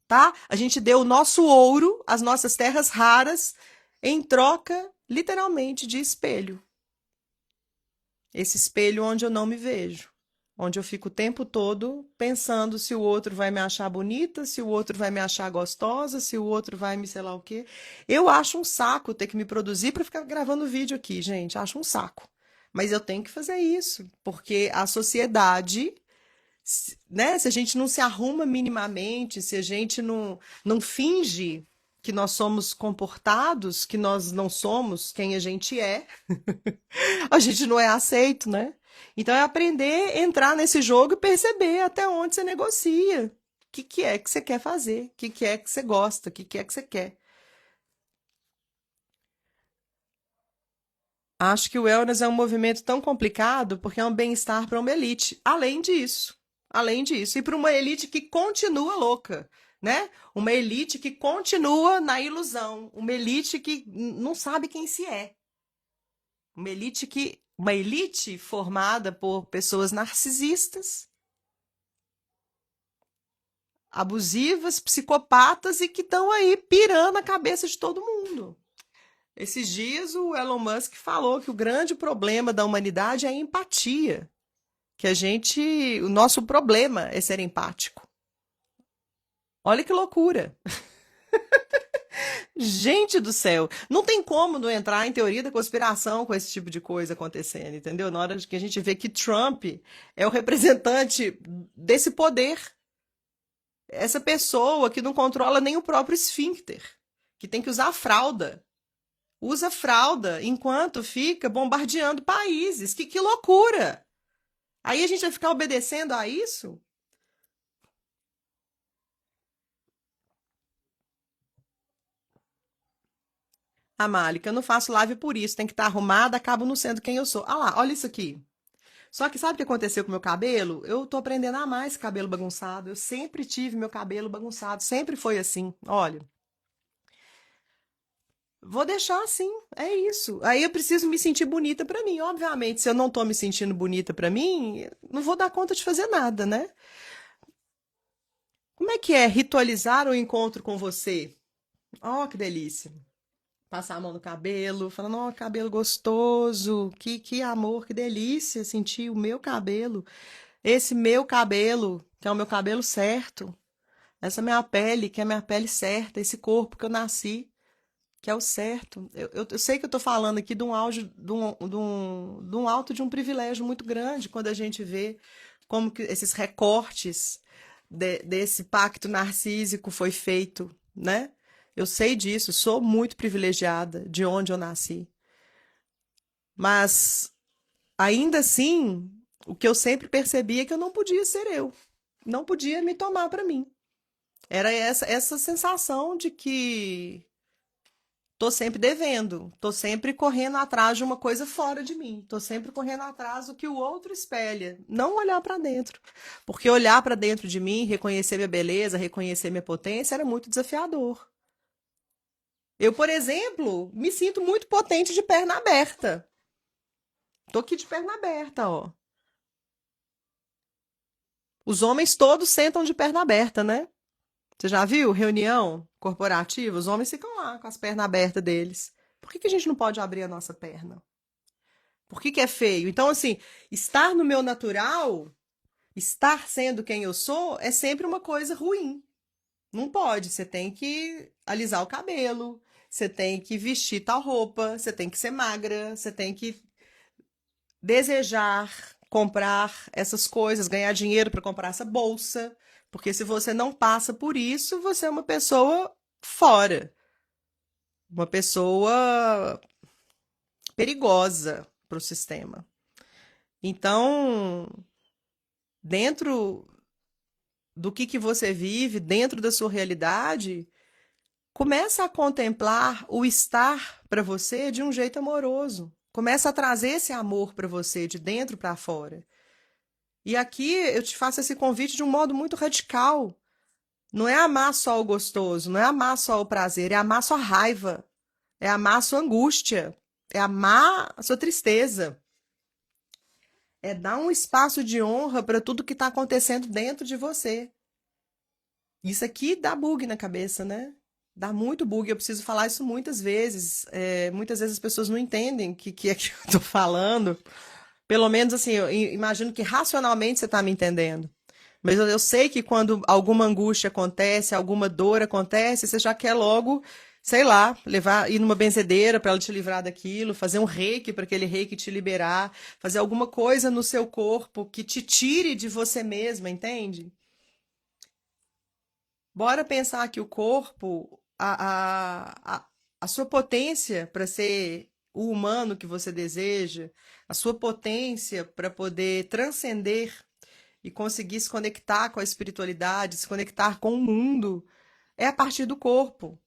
A: tá? A gente deu o nosso ouro, as nossas terras raras, em troca, literalmente, de espelho. Esse espelho onde eu não me vejo. Onde eu fico o tempo todo pensando se o outro vai me achar bonita, se o outro vai me achar gostosa, se o outro vai me sei lá o quê. Eu acho um saco ter que me produzir para ficar gravando vídeo aqui, gente. Acho um saco. Mas eu tenho que fazer isso, porque a sociedade, né, se a gente não se arruma minimamente, se a gente não finge que nós somos comportados, que nós não somos quem a gente é, a gente não é aceito, né? Então é aprender a entrar nesse jogo e perceber até onde você negocia. que é que você quer fazer, o que é que você gosta, o que é que você quer. Acho que o wellness é um movimento tão complicado porque é um bem-estar para uma elite. Além disso, e para uma elite que continua louca, né? Uma elite que continua na ilusão, uma elite que não sabe quem se é, uma elite formada por pessoas narcisistas, abusivas, psicopatas e que estão aí pirando a cabeça de todo mundo. Esses dias o Elon Musk falou que o grande problema da humanidade é a empatia, o nosso problema é ser empático. Olha que loucura. Gente do céu, não tem como não entrar em teoria da conspiração com esse tipo de coisa acontecendo, entendeu? Na hora que a gente vê que Trump é o representante desse poder, essa pessoa que não controla nem o próprio esfíncter, que tem que usar fralda. Usa fralda enquanto fica bombardeando países. Que loucura! Aí a gente vai ficar obedecendo a isso? Ah, Málica, eu não faço live por isso. Tem que estar arrumada, acabo não sendo quem eu sou. Ah lá, olha isso aqui. Só que sabe o que aconteceu com o meu cabelo? Eu tô aprendendo a amar esse cabelo bagunçado. Eu sempre tive meu cabelo bagunçado. Sempre foi assim. Olha, vou deixar assim. É isso. Aí eu preciso me sentir bonita pra mim. Obviamente, se eu não tô me sentindo bonita pra mim, não vou dar conta de fazer nada, né? Como é que é ritualizar o encontro com você? Oh, que delícia. Passar a mão no cabelo, falando, ó, cabelo gostoso, que amor, que delícia sentir o meu cabelo. Esse meu cabelo, que é o meu cabelo certo. Essa minha pele, que é a minha pele certa. Esse corpo que eu nasci, que é o certo. Eu sei que eu tô falando aqui de um auge, de um alto de um privilégio muito grande quando a gente vê como que esses recortes desse pacto narcísico foi feito, né? Eu sei disso, sou muito privilegiada de onde eu nasci. Mas, ainda assim, o que eu sempre percebi é que eu não podia ser eu. Não podia me tomar para mim. Era essa sensação de que tô sempre devendo, tô sempre correndo atrás de uma coisa fora de mim, tô sempre correndo atrás do que o outro espelha, não olhar para dentro. Porque olhar para dentro de mim, reconhecer minha beleza, reconhecer minha potência era muito desafiador. Eu, por exemplo, me sinto muito potente de perna aberta. Tô aqui de perna aberta, ó. Os homens todos sentam de perna aberta, né? Você já viu reunião corporativa? Os homens ficam lá com as pernas abertas deles. Por que a gente não pode abrir a nossa perna? Por que é feio? Então, assim, estar no meu natural, estar sendo quem eu sou, é sempre uma coisa ruim. Não pode. Você tem que alisar o cabelo, você tem que vestir tal roupa, você tem que ser magra, você tem que desejar comprar essas coisas, ganhar dinheiro para comprar essa bolsa, porque se você não passa por isso, você é uma pessoa fora, uma pessoa perigosa para o sistema. Então, dentro do que você vive, dentro da sua realidade, começa a contemplar o estar para você de um jeito amoroso. Começa a trazer esse amor para você de dentro para fora. E aqui eu te faço esse convite de um modo muito radical. Não é amar só o gostoso, não é amar só o prazer, é amar sua raiva, é amar sua angústia, é amar a sua tristeza, é dar um espaço de honra para tudo que está acontecendo dentro de você. Isso aqui dá bug na cabeça, né? Dá muito bug. Eu preciso falar isso muitas vezes. Muitas vezes as pessoas não entendem o que é que eu estou falando. Pelo menos assim, eu imagino que racionalmente você está me entendendo. Mas eu sei que quando alguma angústia acontece, alguma dor acontece, você já quer logo, sei lá, levar, ir numa benzedeira para ela te livrar daquilo, fazer um reiki para aquele reiki te liberar, fazer alguma coisa no seu corpo que te tire de você mesma, entende? Bora pensar que o corpo, a sua potência para ser o humano que você deseja, a sua potência para poder transcender e conseguir se conectar com a espiritualidade, se conectar com o mundo, é a partir do corpo.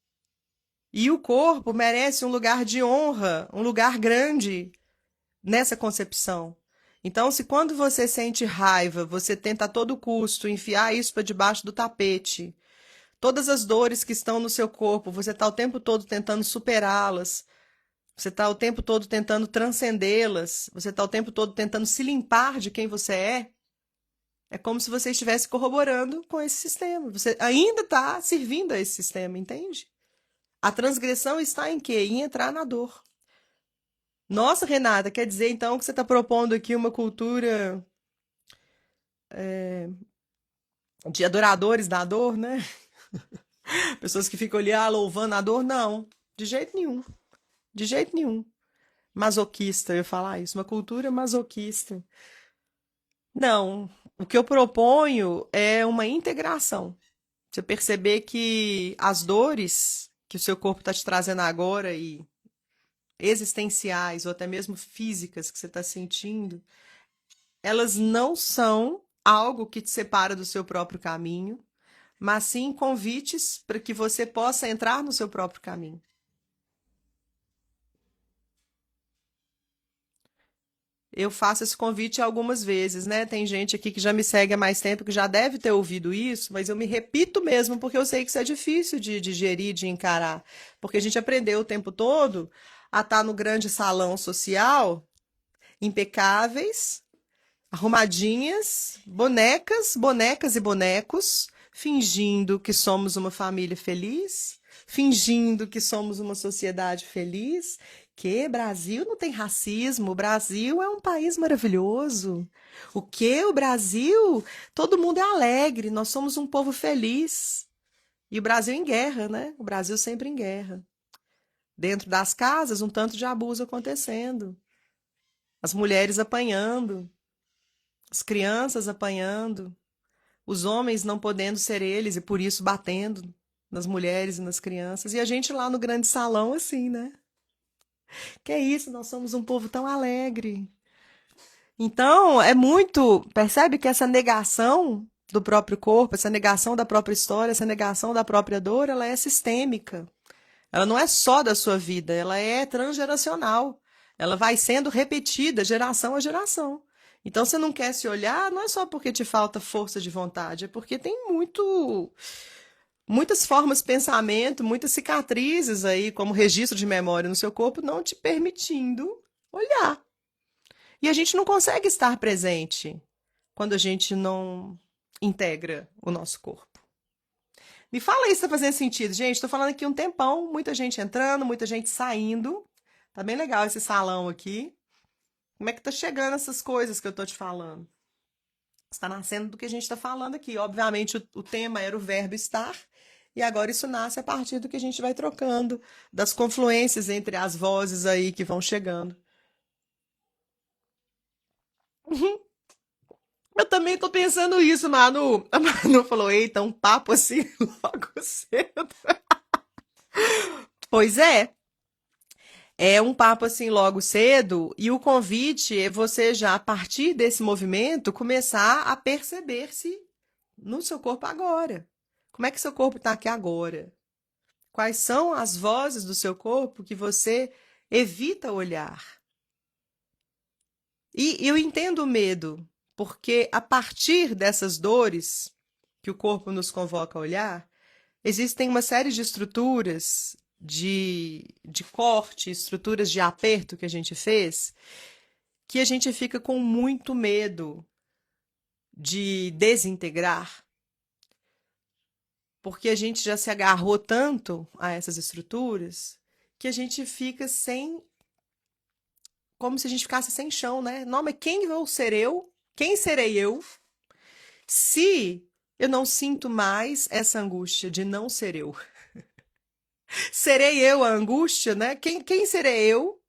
A: E o corpo merece um lugar de honra, um lugar grande nessa concepção. Então, se quando você sente raiva, você tenta a todo custo enfiar isso para debaixo do tapete, todas as dores que estão no seu corpo, você está o tempo todo tentando superá-las, você está o tempo todo tentando transcendê-las, você está o tempo todo tentando se limpar de quem você é. É como se você estivesse corroborando com esse sistema. Você ainda está servindo a esse sistema, entende? A transgressão está em quê? Em entrar na dor. Nossa, Renata, quer dizer então que você está propondo aqui uma cultura de adoradores da dor, né? Pessoas que ficam ali louvando a dor? Não, de jeito nenhum. De jeito nenhum. Masoquista, eu ia falar isso, uma cultura masoquista. Não, o que eu proponho é uma integração. Você perceber que as dores que o seu corpo está te trazendo agora e existenciais ou até mesmo físicas que você está sentindo, elas não são algo que te separa do seu próprio caminho, mas sim convites para que você possa entrar no seu próprio caminho. Eu faço esse convite algumas vezes, né? Tem gente aqui que já me segue há mais tempo que já deve ter ouvido isso, mas eu me repito mesmo, porque eu sei que isso é difícil de digerir, de encarar. Porque a gente aprendeu o tempo todo a estar no grande salão social, impecáveis, arrumadinhas, bonecas, bonecas e bonecos, fingindo que somos uma família feliz, fingindo que somos uma sociedade feliz, que Brasil não tem racismo, o Brasil é um país maravilhoso. O que o Brasil? Todo mundo é alegre, nós somos um povo feliz. E o Brasil em guerra, né? O Brasil sempre em guerra. Dentro das casas, um tanto de abuso acontecendo. As mulheres apanhando, as crianças apanhando, os homens não podendo ser eles e por isso batendo nas mulheres e nas crianças. E a gente lá no grande salão, assim, né? Que é isso, nós somos um povo tão alegre. Então, é muito. Percebe que essa negação do próprio corpo, essa negação da própria história, essa negação da própria dor, ela é sistêmica. Ela não é só da sua vida, ela é transgeracional. Ela vai sendo repetida geração a geração. Então, você não quer se olhar, não é só porque te falta força de vontade, é porque tem muitas formas de pensamento, muitas cicatrizes aí, como registro de memória no seu corpo, não te permitindo olhar. E a gente não consegue estar presente quando a gente não integra o nosso corpo. Me fala aí se está fazendo sentido, gente. Estou falando aqui um tempão, muita gente entrando, muita gente saindo. Tá bem legal esse salão aqui. Como é que tá chegando essas coisas que eu tô te falando? Está nascendo do que a gente está falando aqui. Obviamente, o tema era o verbo estar, e agora isso nasce a partir do que a gente vai trocando, das confluências entre as vozes aí que vão chegando. Eu também tô pensando isso, Manu. A Manu falou, eita, um papo assim logo cedo. Pois é um papo assim logo cedo, e o convite é você já, a partir desse movimento, começar a perceber-se no seu corpo agora. Como é que seu corpo está aqui agora? Quais são as vozes do seu corpo que você evita olhar? E eu entendo o medo, porque a partir dessas dores que o corpo nos convoca a olhar, existem uma série de estruturas de corte, estruturas de aperto que a gente fez, que a gente fica com muito medo de desintegrar, porque a gente já se agarrou tanto a essas estruturas que a gente fica sem, como se a gente ficasse sem chão, né? Não, mas quem vou ser eu? Quem serei eu se eu não sinto mais essa angústia de não ser eu? Serei eu a angústia, né? Quem serei eu,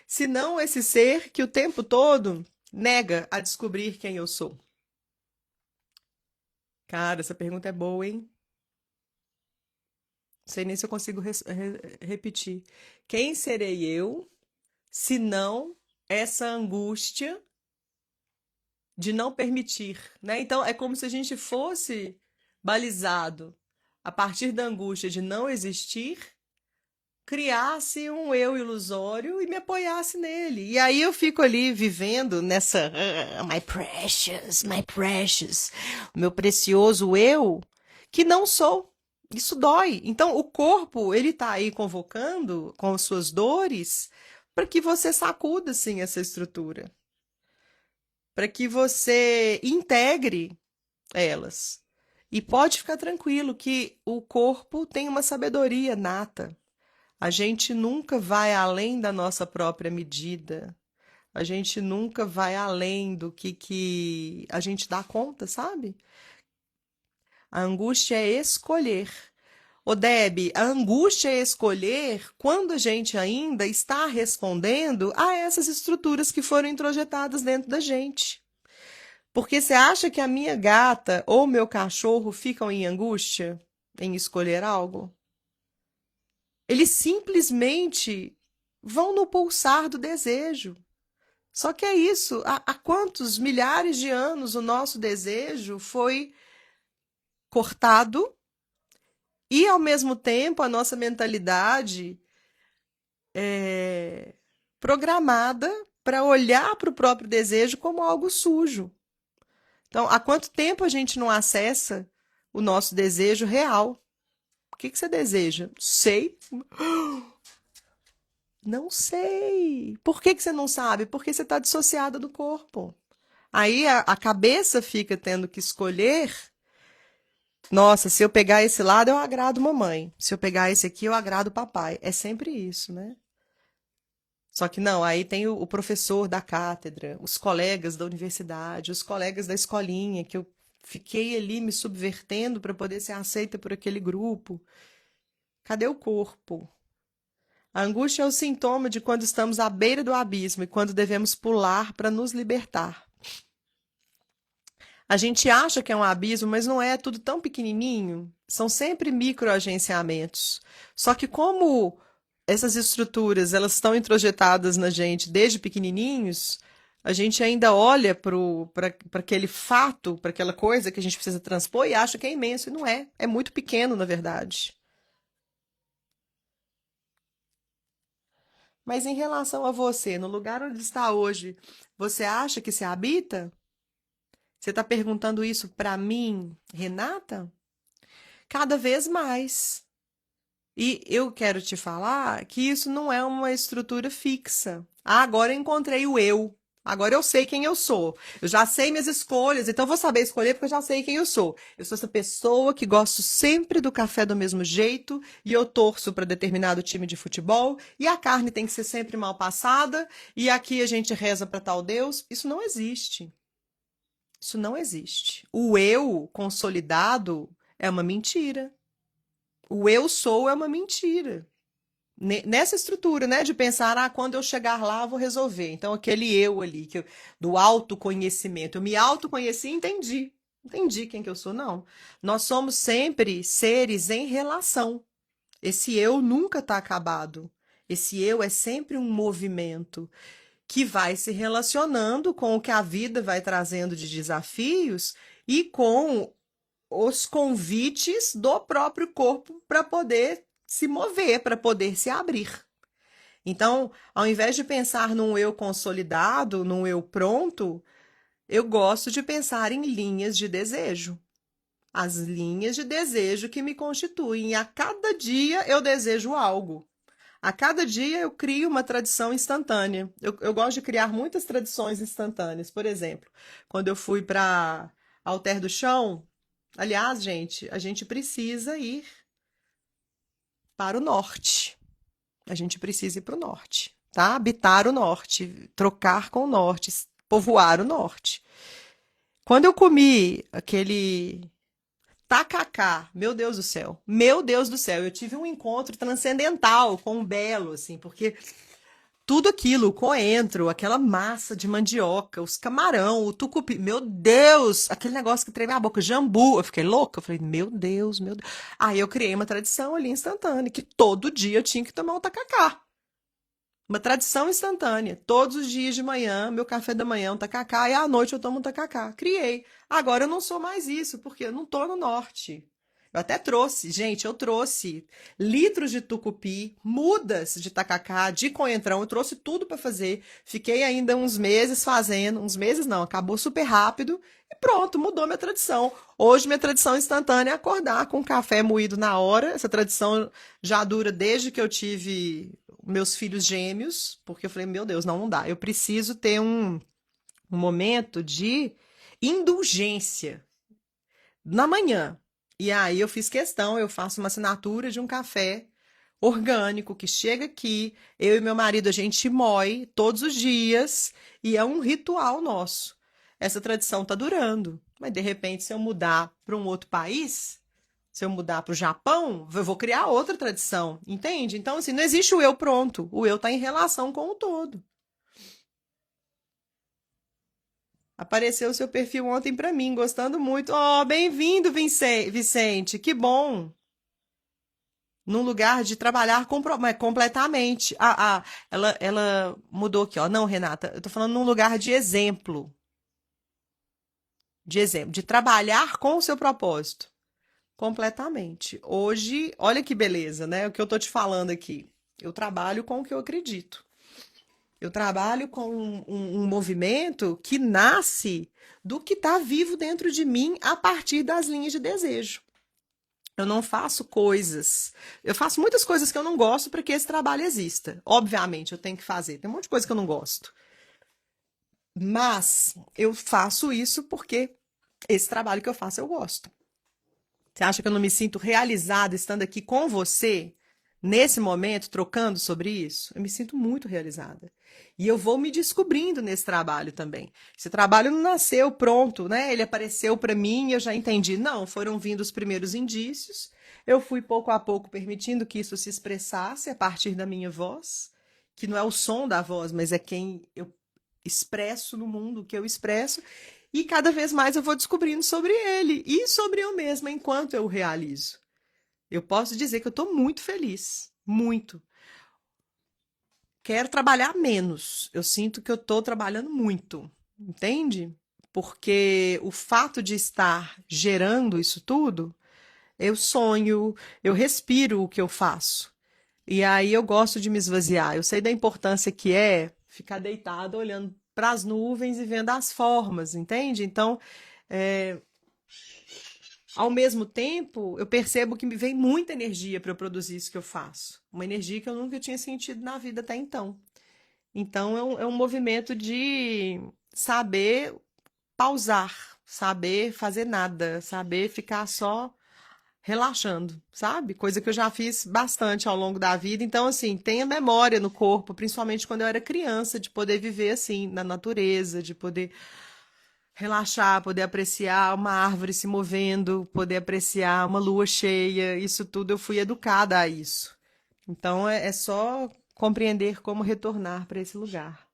A: se não esse ser que o tempo todo nega a descobrir quem eu sou? Cara, essa pergunta é boa, hein? Não sei nem se eu consigo repetir. Quem serei eu, se não essa angústia de não permitir, né? Então é como se a gente fosse balizado a partir da angústia de não existir, criasse um eu ilusório e me apoiasse nele. E aí eu fico ali vivendo nessa my precious, o meu precioso eu, que não sou. Isso dói. Então o corpo, ele tá aí convocando com suas dores para que você sacuda assim essa estrutura, para que você integre elas. E pode ficar tranquilo que o corpo tem uma sabedoria nata. A gente nunca vai além da nossa própria medida. A gente nunca vai além do que a gente dá conta, sabe? A angústia é escolher. Ô, Deb, a angústia é escolher quando a gente ainda está respondendo a essas estruturas que foram introjetadas dentro da gente. Porque você acha que a minha gata ou meu cachorro ficam em angústia em escolher algo? Eles simplesmente vão no pulsar do desejo. Só que é isso. Há quantos milhares de anos o nosso desejo foi cortado e, ao mesmo tempo, a nossa mentalidade é programada para olhar para o próprio desejo como algo sujo. Então, há quanto tempo a gente não acessa o nosso desejo real? O que você deseja? Sei. Não sei. Por que você não sabe? Porque você está dissociada do corpo. Aí a cabeça fica tendo que escolher. Nossa, se eu pegar esse lado, eu agrado mamãe. Se eu pegar esse aqui, eu agrado papai. É sempre isso, né? Só que não, aí tem o professor da cátedra, os colegas da universidade, os colegas da escolinha, que eu fiquei ali me subvertendo para poder ser aceita por aquele grupo. Cadê o corpo? A angústia é o sintoma de quando estamos à beira do abismo e quando devemos pular para nos libertar. A gente acha que é um abismo, mas não é, é tudo tão pequenininho. São sempre microagenciamentos. Só que como essas estruturas, elas estão introjetadas na gente desde pequenininhos, a gente ainda olha para aquele fato, para aquela coisa que a gente precisa transpor e acha que é imenso, e não é. É muito pequeno, na verdade. Mas em relação a você, no lugar onde está hoje, você acha que se habita? Você está perguntando isso para mim, Renata? Cada vez mais. E eu quero te falar que isso não é uma estrutura fixa. Ah, agora eu encontrei o eu. Agora eu sei quem eu sou. Eu já sei minhas escolhas, então eu vou saber escolher porque eu já sei quem eu sou. Eu sou essa pessoa que gosto sempre do café do mesmo jeito e eu torço para determinado time de futebol e a carne tem que ser sempre mal passada e aqui a gente reza para tal Deus. Isso não existe. Isso não existe. O eu consolidado é uma mentira. O eu sou é uma mentira. Nessa estrutura, né, de pensar, ah, quando eu chegar lá, eu vou resolver. Então, aquele eu ali, do autoconhecimento. Eu me autoconheci e entendi. Entendi quem que eu sou, não. Nós somos sempre seres em relação. Esse eu nunca está acabado. Esse eu é sempre um movimento que vai se relacionando com o que a vida vai trazendo de desafios e com os convites do próprio corpo para poder se mover, para poder se abrir. Então, ao invés de pensar num eu consolidado, num eu pronto, eu gosto de pensar em linhas de desejo. As linhas de desejo que me constituem. E a cada dia eu desejo algo. A cada dia eu crio uma tradição instantânea. Eu gosto de criar muitas tradições instantâneas. Por exemplo, quando eu fui para Alter do Chão, aliás, gente, a gente precisa ir para o norte. A gente precisa ir para o norte, tá? Habitar o norte, trocar com o norte, povoar o norte. Quando eu comi aquele tacacá, meu Deus do céu, eu tive um encontro transcendental com o belo, assim, porque tudo aquilo, o coentro, aquela massa de mandioca, os camarão, o tucupi, meu Deus, aquele negócio que treme a boca, jambu, eu fiquei louca, eu falei, meu Deus, meu Deus. Aí eu criei uma tradição ali instantânea, que todo dia eu tinha que tomar um tacacá. Uma tradição instantânea. Todos os dias de manhã, meu café da manhã é um tacacá e à noite eu tomo um tacacá. Criei. Agora eu não sou mais isso, porque eu não tô no norte. Eu até trouxe, gente, eu trouxe litros de tucupi, mudas de tacacá, de coentrão, eu trouxe tudo para fazer. Fiquei ainda uns meses fazendo, uns meses não, acabou super rápido e pronto, mudou minha tradição. Hoje minha tradição instantânea é acordar com café moído na hora. Essa tradição já dura desde que eu tive meus filhos gêmeos, porque eu falei, meu Deus, não, não dá. Eu preciso ter um momento de indulgência na manhã. E aí eu fiz questão, eu faço uma assinatura de um café orgânico que chega aqui, eu e meu marido a gente moe todos os dias e é um ritual nosso. Essa tradição tá durando, mas de repente se eu mudar para um outro país, se eu mudar para o Japão, eu vou criar outra tradição, entende? Então assim, não existe o eu pronto, o eu tá em relação com o todo. Apareceu o seu perfil ontem para mim, gostando muito. Oh, bem-vindo, Vicente. Que bom. Num lugar de trabalhar mas completamente. Ela mudou aqui, ó. Não, Renata, eu tô falando num lugar de exemplo, de trabalhar com o seu propósito. Completamente. Hoje, olha que beleza, né? O que eu tô te falando aqui. Eu trabalho com o que eu acredito. Eu trabalho com um movimento que nasce do que está vivo dentro de mim a partir das linhas de desejo. Eu não faço coisas. Eu faço muitas coisas que eu não gosto para que esse trabalho exista. Obviamente, eu tenho que fazer. Tem um monte de coisa que eu não gosto. Mas eu faço isso porque esse trabalho que eu faço eu gosto. Você acha que eu não me sinto realizada estando aqui com você, nesse momento, trocando sobre isso? Eu me sinto muito realizada. E eu vou me descobrindo nesse trabalho também. Esse trabalho não nasceu pronto, né? Ele apareceu para mim e eu já entendi. Não, foram vindo os primeiros indícios. Eu fui pouco a pouco permitindo que isso se expressasse a partir da minha voz, que não é o som da voz, mas é quem eu expresso no mundo, o que eu expresso. E cada vez mais eu vou descobrindo sobre ele e sobre eu mesma enquanto eu o realizo. Eu posso dizer que eu estou muito feliz, muito. Quero trabalhar menos. Eu sinto que eu estou trabalhando muito, entende? Porque o fato de estar gerando isso tudo, eu sonho, eu respiro o que eu faço. E aí eu gosto de me esvaziar. Eu sei da importância que é ficar deitado olhando para as nuvens e vendo as formas, entende? Então, é, ao mesmo tempo, eu percebo que me vem muita energia para eu produzir isso que eu faço. Uma energia que eu nunca tinha sentido na vida até então. Então, é um movimento de saber pausar, saber fazer nada, saber ficar só relaxando, sabe? Coisa que eu já fiz bastante ao longo da vida. Então, assim, tem a memória no corpo, principalmente quando eu era criança, de poder viver assim, na natureza, de poder relaxar, poder apreciar uma árvore se movendo, poder apreciar uma lua cheia. Isso tudo eu fui educada a isso. Então, é só compreender como retornar para esse lugar.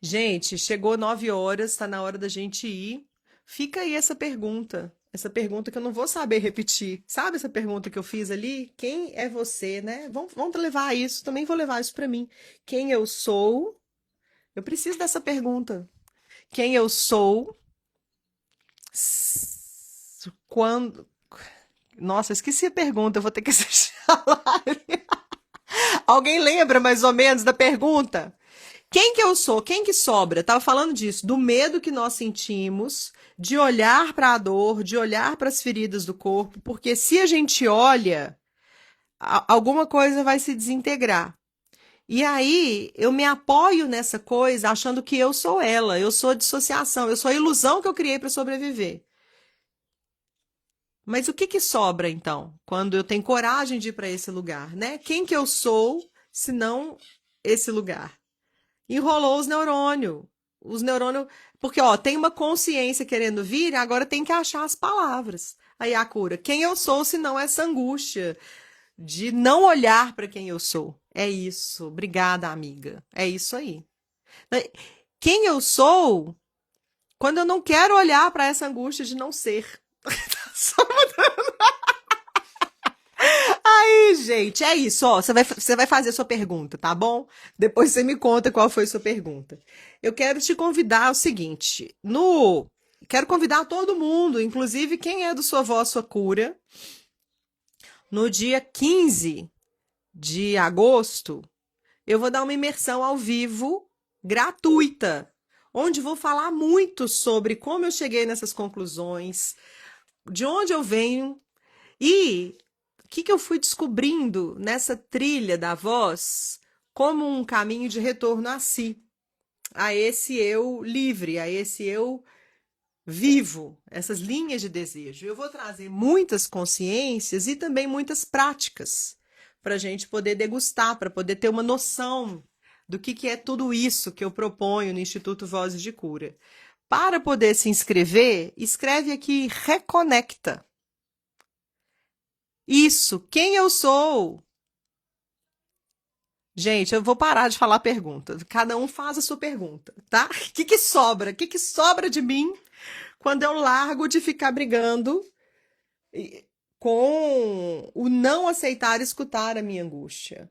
A: Gente, chegou 9 horas, está na hora da gente ir. Fica aí essa pergunta que eu não vou saber repetir. Sabe essa pergunta que eu fiz ali? Quem é você, né? Vamos levar isso, também vou levar isso para mim. Quem eu sou? Eu preciso dessa pergunta. Quem eu sou? Quando. Nossa, esqueci a pergunta, eu vou ter que assistir a live. Alguém lembra mais ou menos da pergunta? Quem que eu sou? Quem que sobra? Tava falando disso, do medo que nós sentimos, de olhar para a dor, de olhar para as feridas do corpo, porque se a gente olha, alguma coisa vai se desintegrar. E aí eu me apoio nessa coisa achando que eu sou ela, eu sou a dissociação, eu sou a ilusão que eu criei para sobreviver. Mas o que que sobra então, quando eu tenho coragem de ir para esse lugar, né? Quem que eu sou, se não esse lugar? Enrolou os neurônios. Os neurônios. Porque, ó, tem uma consciência querendo vir, agora tem que achar as palavras. Aí a cura. Quem eu sou, se não essa angústia de não olhar para quem eu sou. É isso. Obrigada, amiga. É isso aí. Quem eu sou quando eu não quero olhar para essa angústia de não ser. Só mudando. Ih, gente, é isso, ó. Você vai fazer a sua pergunta, tá bom? Depois você me conta qual foi a sua pergunta. Eu quero te convidar ao seguinte, quero convidar todo mundo, inclusive quem é do Sua Voz, Sua Cura, no dia 15 de agosto, eu vou dar uma imersão ao vivo gratuita, onde vou falar muito sobre como eu cheguei nessas conclusões, de onde eu venho e o que eu fui descobrindo nessa trilha da voz como um caminho de retorno a si, a esse eu livre, a esse eu vivo, essas linhas de desejo. Eu vou trazer muitas consciências e também muitas práticas para a gente poder degustar, para poder ter uma noção do que é tudo isso que eu proponho no Instituto Vozes de Cura. Para poder se inscrever, escreve aqui Reconecta. Isso, quem eu sou? Gente, eu vou parar de falar pergunta. Cada um faz a sua pergunta, tá? O que sobra? O que sobra de mim quando eu largo de ficar brigando com o não aceitar escutar a minha angústia?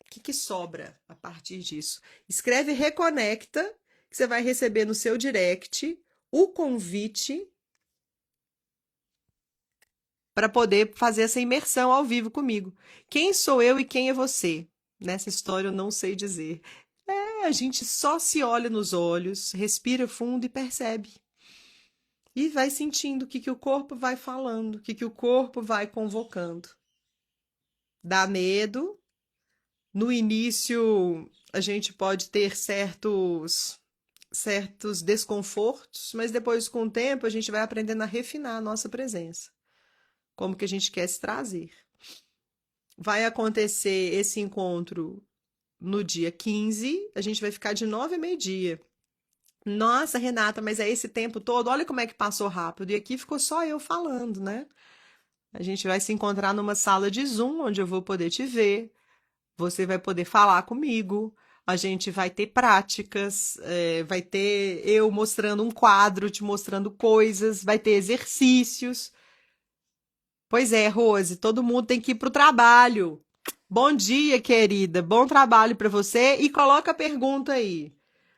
A: O que sobra a partir disso? Escreve Reconecta, que você vai receber no seu direct o convite para poder fazer essa imersão ao vivo comigo. Quem sou eu e quem é você? Nessa história eu não sei dizer. A gente só se olha nos olhos, respira fundo e percebe. E vai sentindo o que o corpo vai falando, o que o corpo vai convocando. Dá medo. No início, a gente pode ter certos desconfortos, mas depois, com o tempo, a gente vai aprendendo a refinar a nossa presença. Como que a gente quer se trazer. Vai acontecer esse encontro no dia 15, a gente vai ficar de 9 a meio-dia. Nossa, Renata, mas é esse tempo todo? Olha como é que passou rápido. E aqui ficou só eu falando, né? A gente vai se encontrar numa sala de Zoom, onde eu vou poder te ver. Você vai poder falar comigo. A gente vai ter práticas, vai ter eu mostrando um quadro, te mostrando coisas, vai ter exercícios. Pois é, Rose, todo mundo tem que ir para o trabalho. Bom dia, querida. Bom trabalho para você. E coloca a pergunta aí.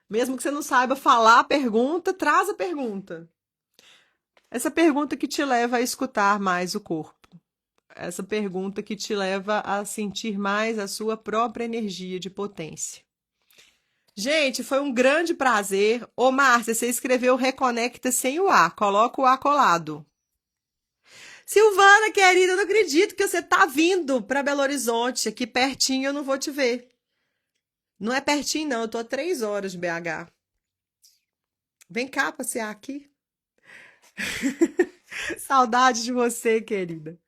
A: Mesmo que você não saiba falar a pergunta, traz a pergunta. Essa pergunta que te leva a escutar mais o corpo. Essa pergunta que te leva a sentir mais a sua própria energia de potência. Gente, foi um grande prazer. Ô, Márcia, você escreveu Reconecta sem o A. Coloca o A colado. Silvana, querida, eu não acredito que você tá vindo para Belo Horizonte. Aqui pertinho eu não vou te ver. Não é pertinho, não. Eu tô a 3 horas de BH. Vem cá passear aqui. Saudade de você, querida.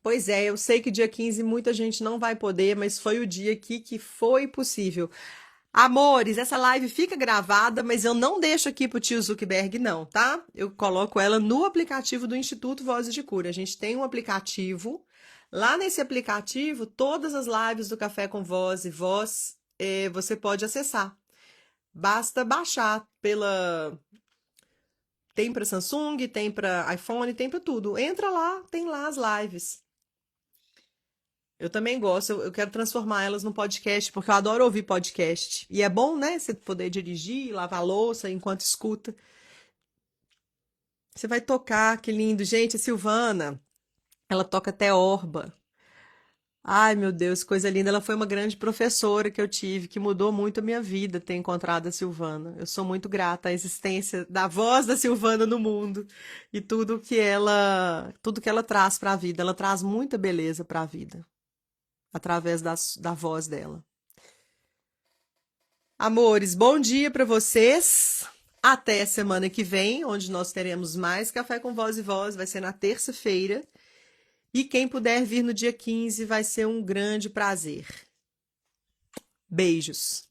A: Pois é, eu sei que dia 15 muita gente não vai poder, mas foi o dia aqui que foi possível. Amores, essa live fica gravada, mas eu não deixo aqui pro tio Zuckerberg, não, tá? Eu coloco ela no aplicativo do Instituto Vozes de Cura. A gente tem um aplicativo. Lá nesse aplicativo, todas as lives do Café com Voz e Voz, você pode acessar. Basta baixar pela. Tem para Samsung, tem para iPhone, tem para tudo. Entra lá, tem lá as lives. Eu também gosto, eu quero transformar elas num podcast, porque eu adoro ouvir podcast. E é bom, né? Você poder dirigir, lavar louça enquanto escuta. Você vai tocar, que lindo. Gente, a Silvana, ela toca até orba. Ai, meu Deus, coisa linda. Ela foi uma grande professora que eu tive, que mudou muito a minha vida ter encontrado a Silvana. Eu sou muito grata à existência da voz da Silvana no mundo e tudo que ela traz para a vida. Ela traz muita beleza para a vida através da voz dela. Amores, bom dia para vocês. Até semana que vem, onde nós teremos mais Café com Voz e Voz. Vai ser na terça-feira. E quem puder vir no dia 15 vai ser um grande prazer. Beijos.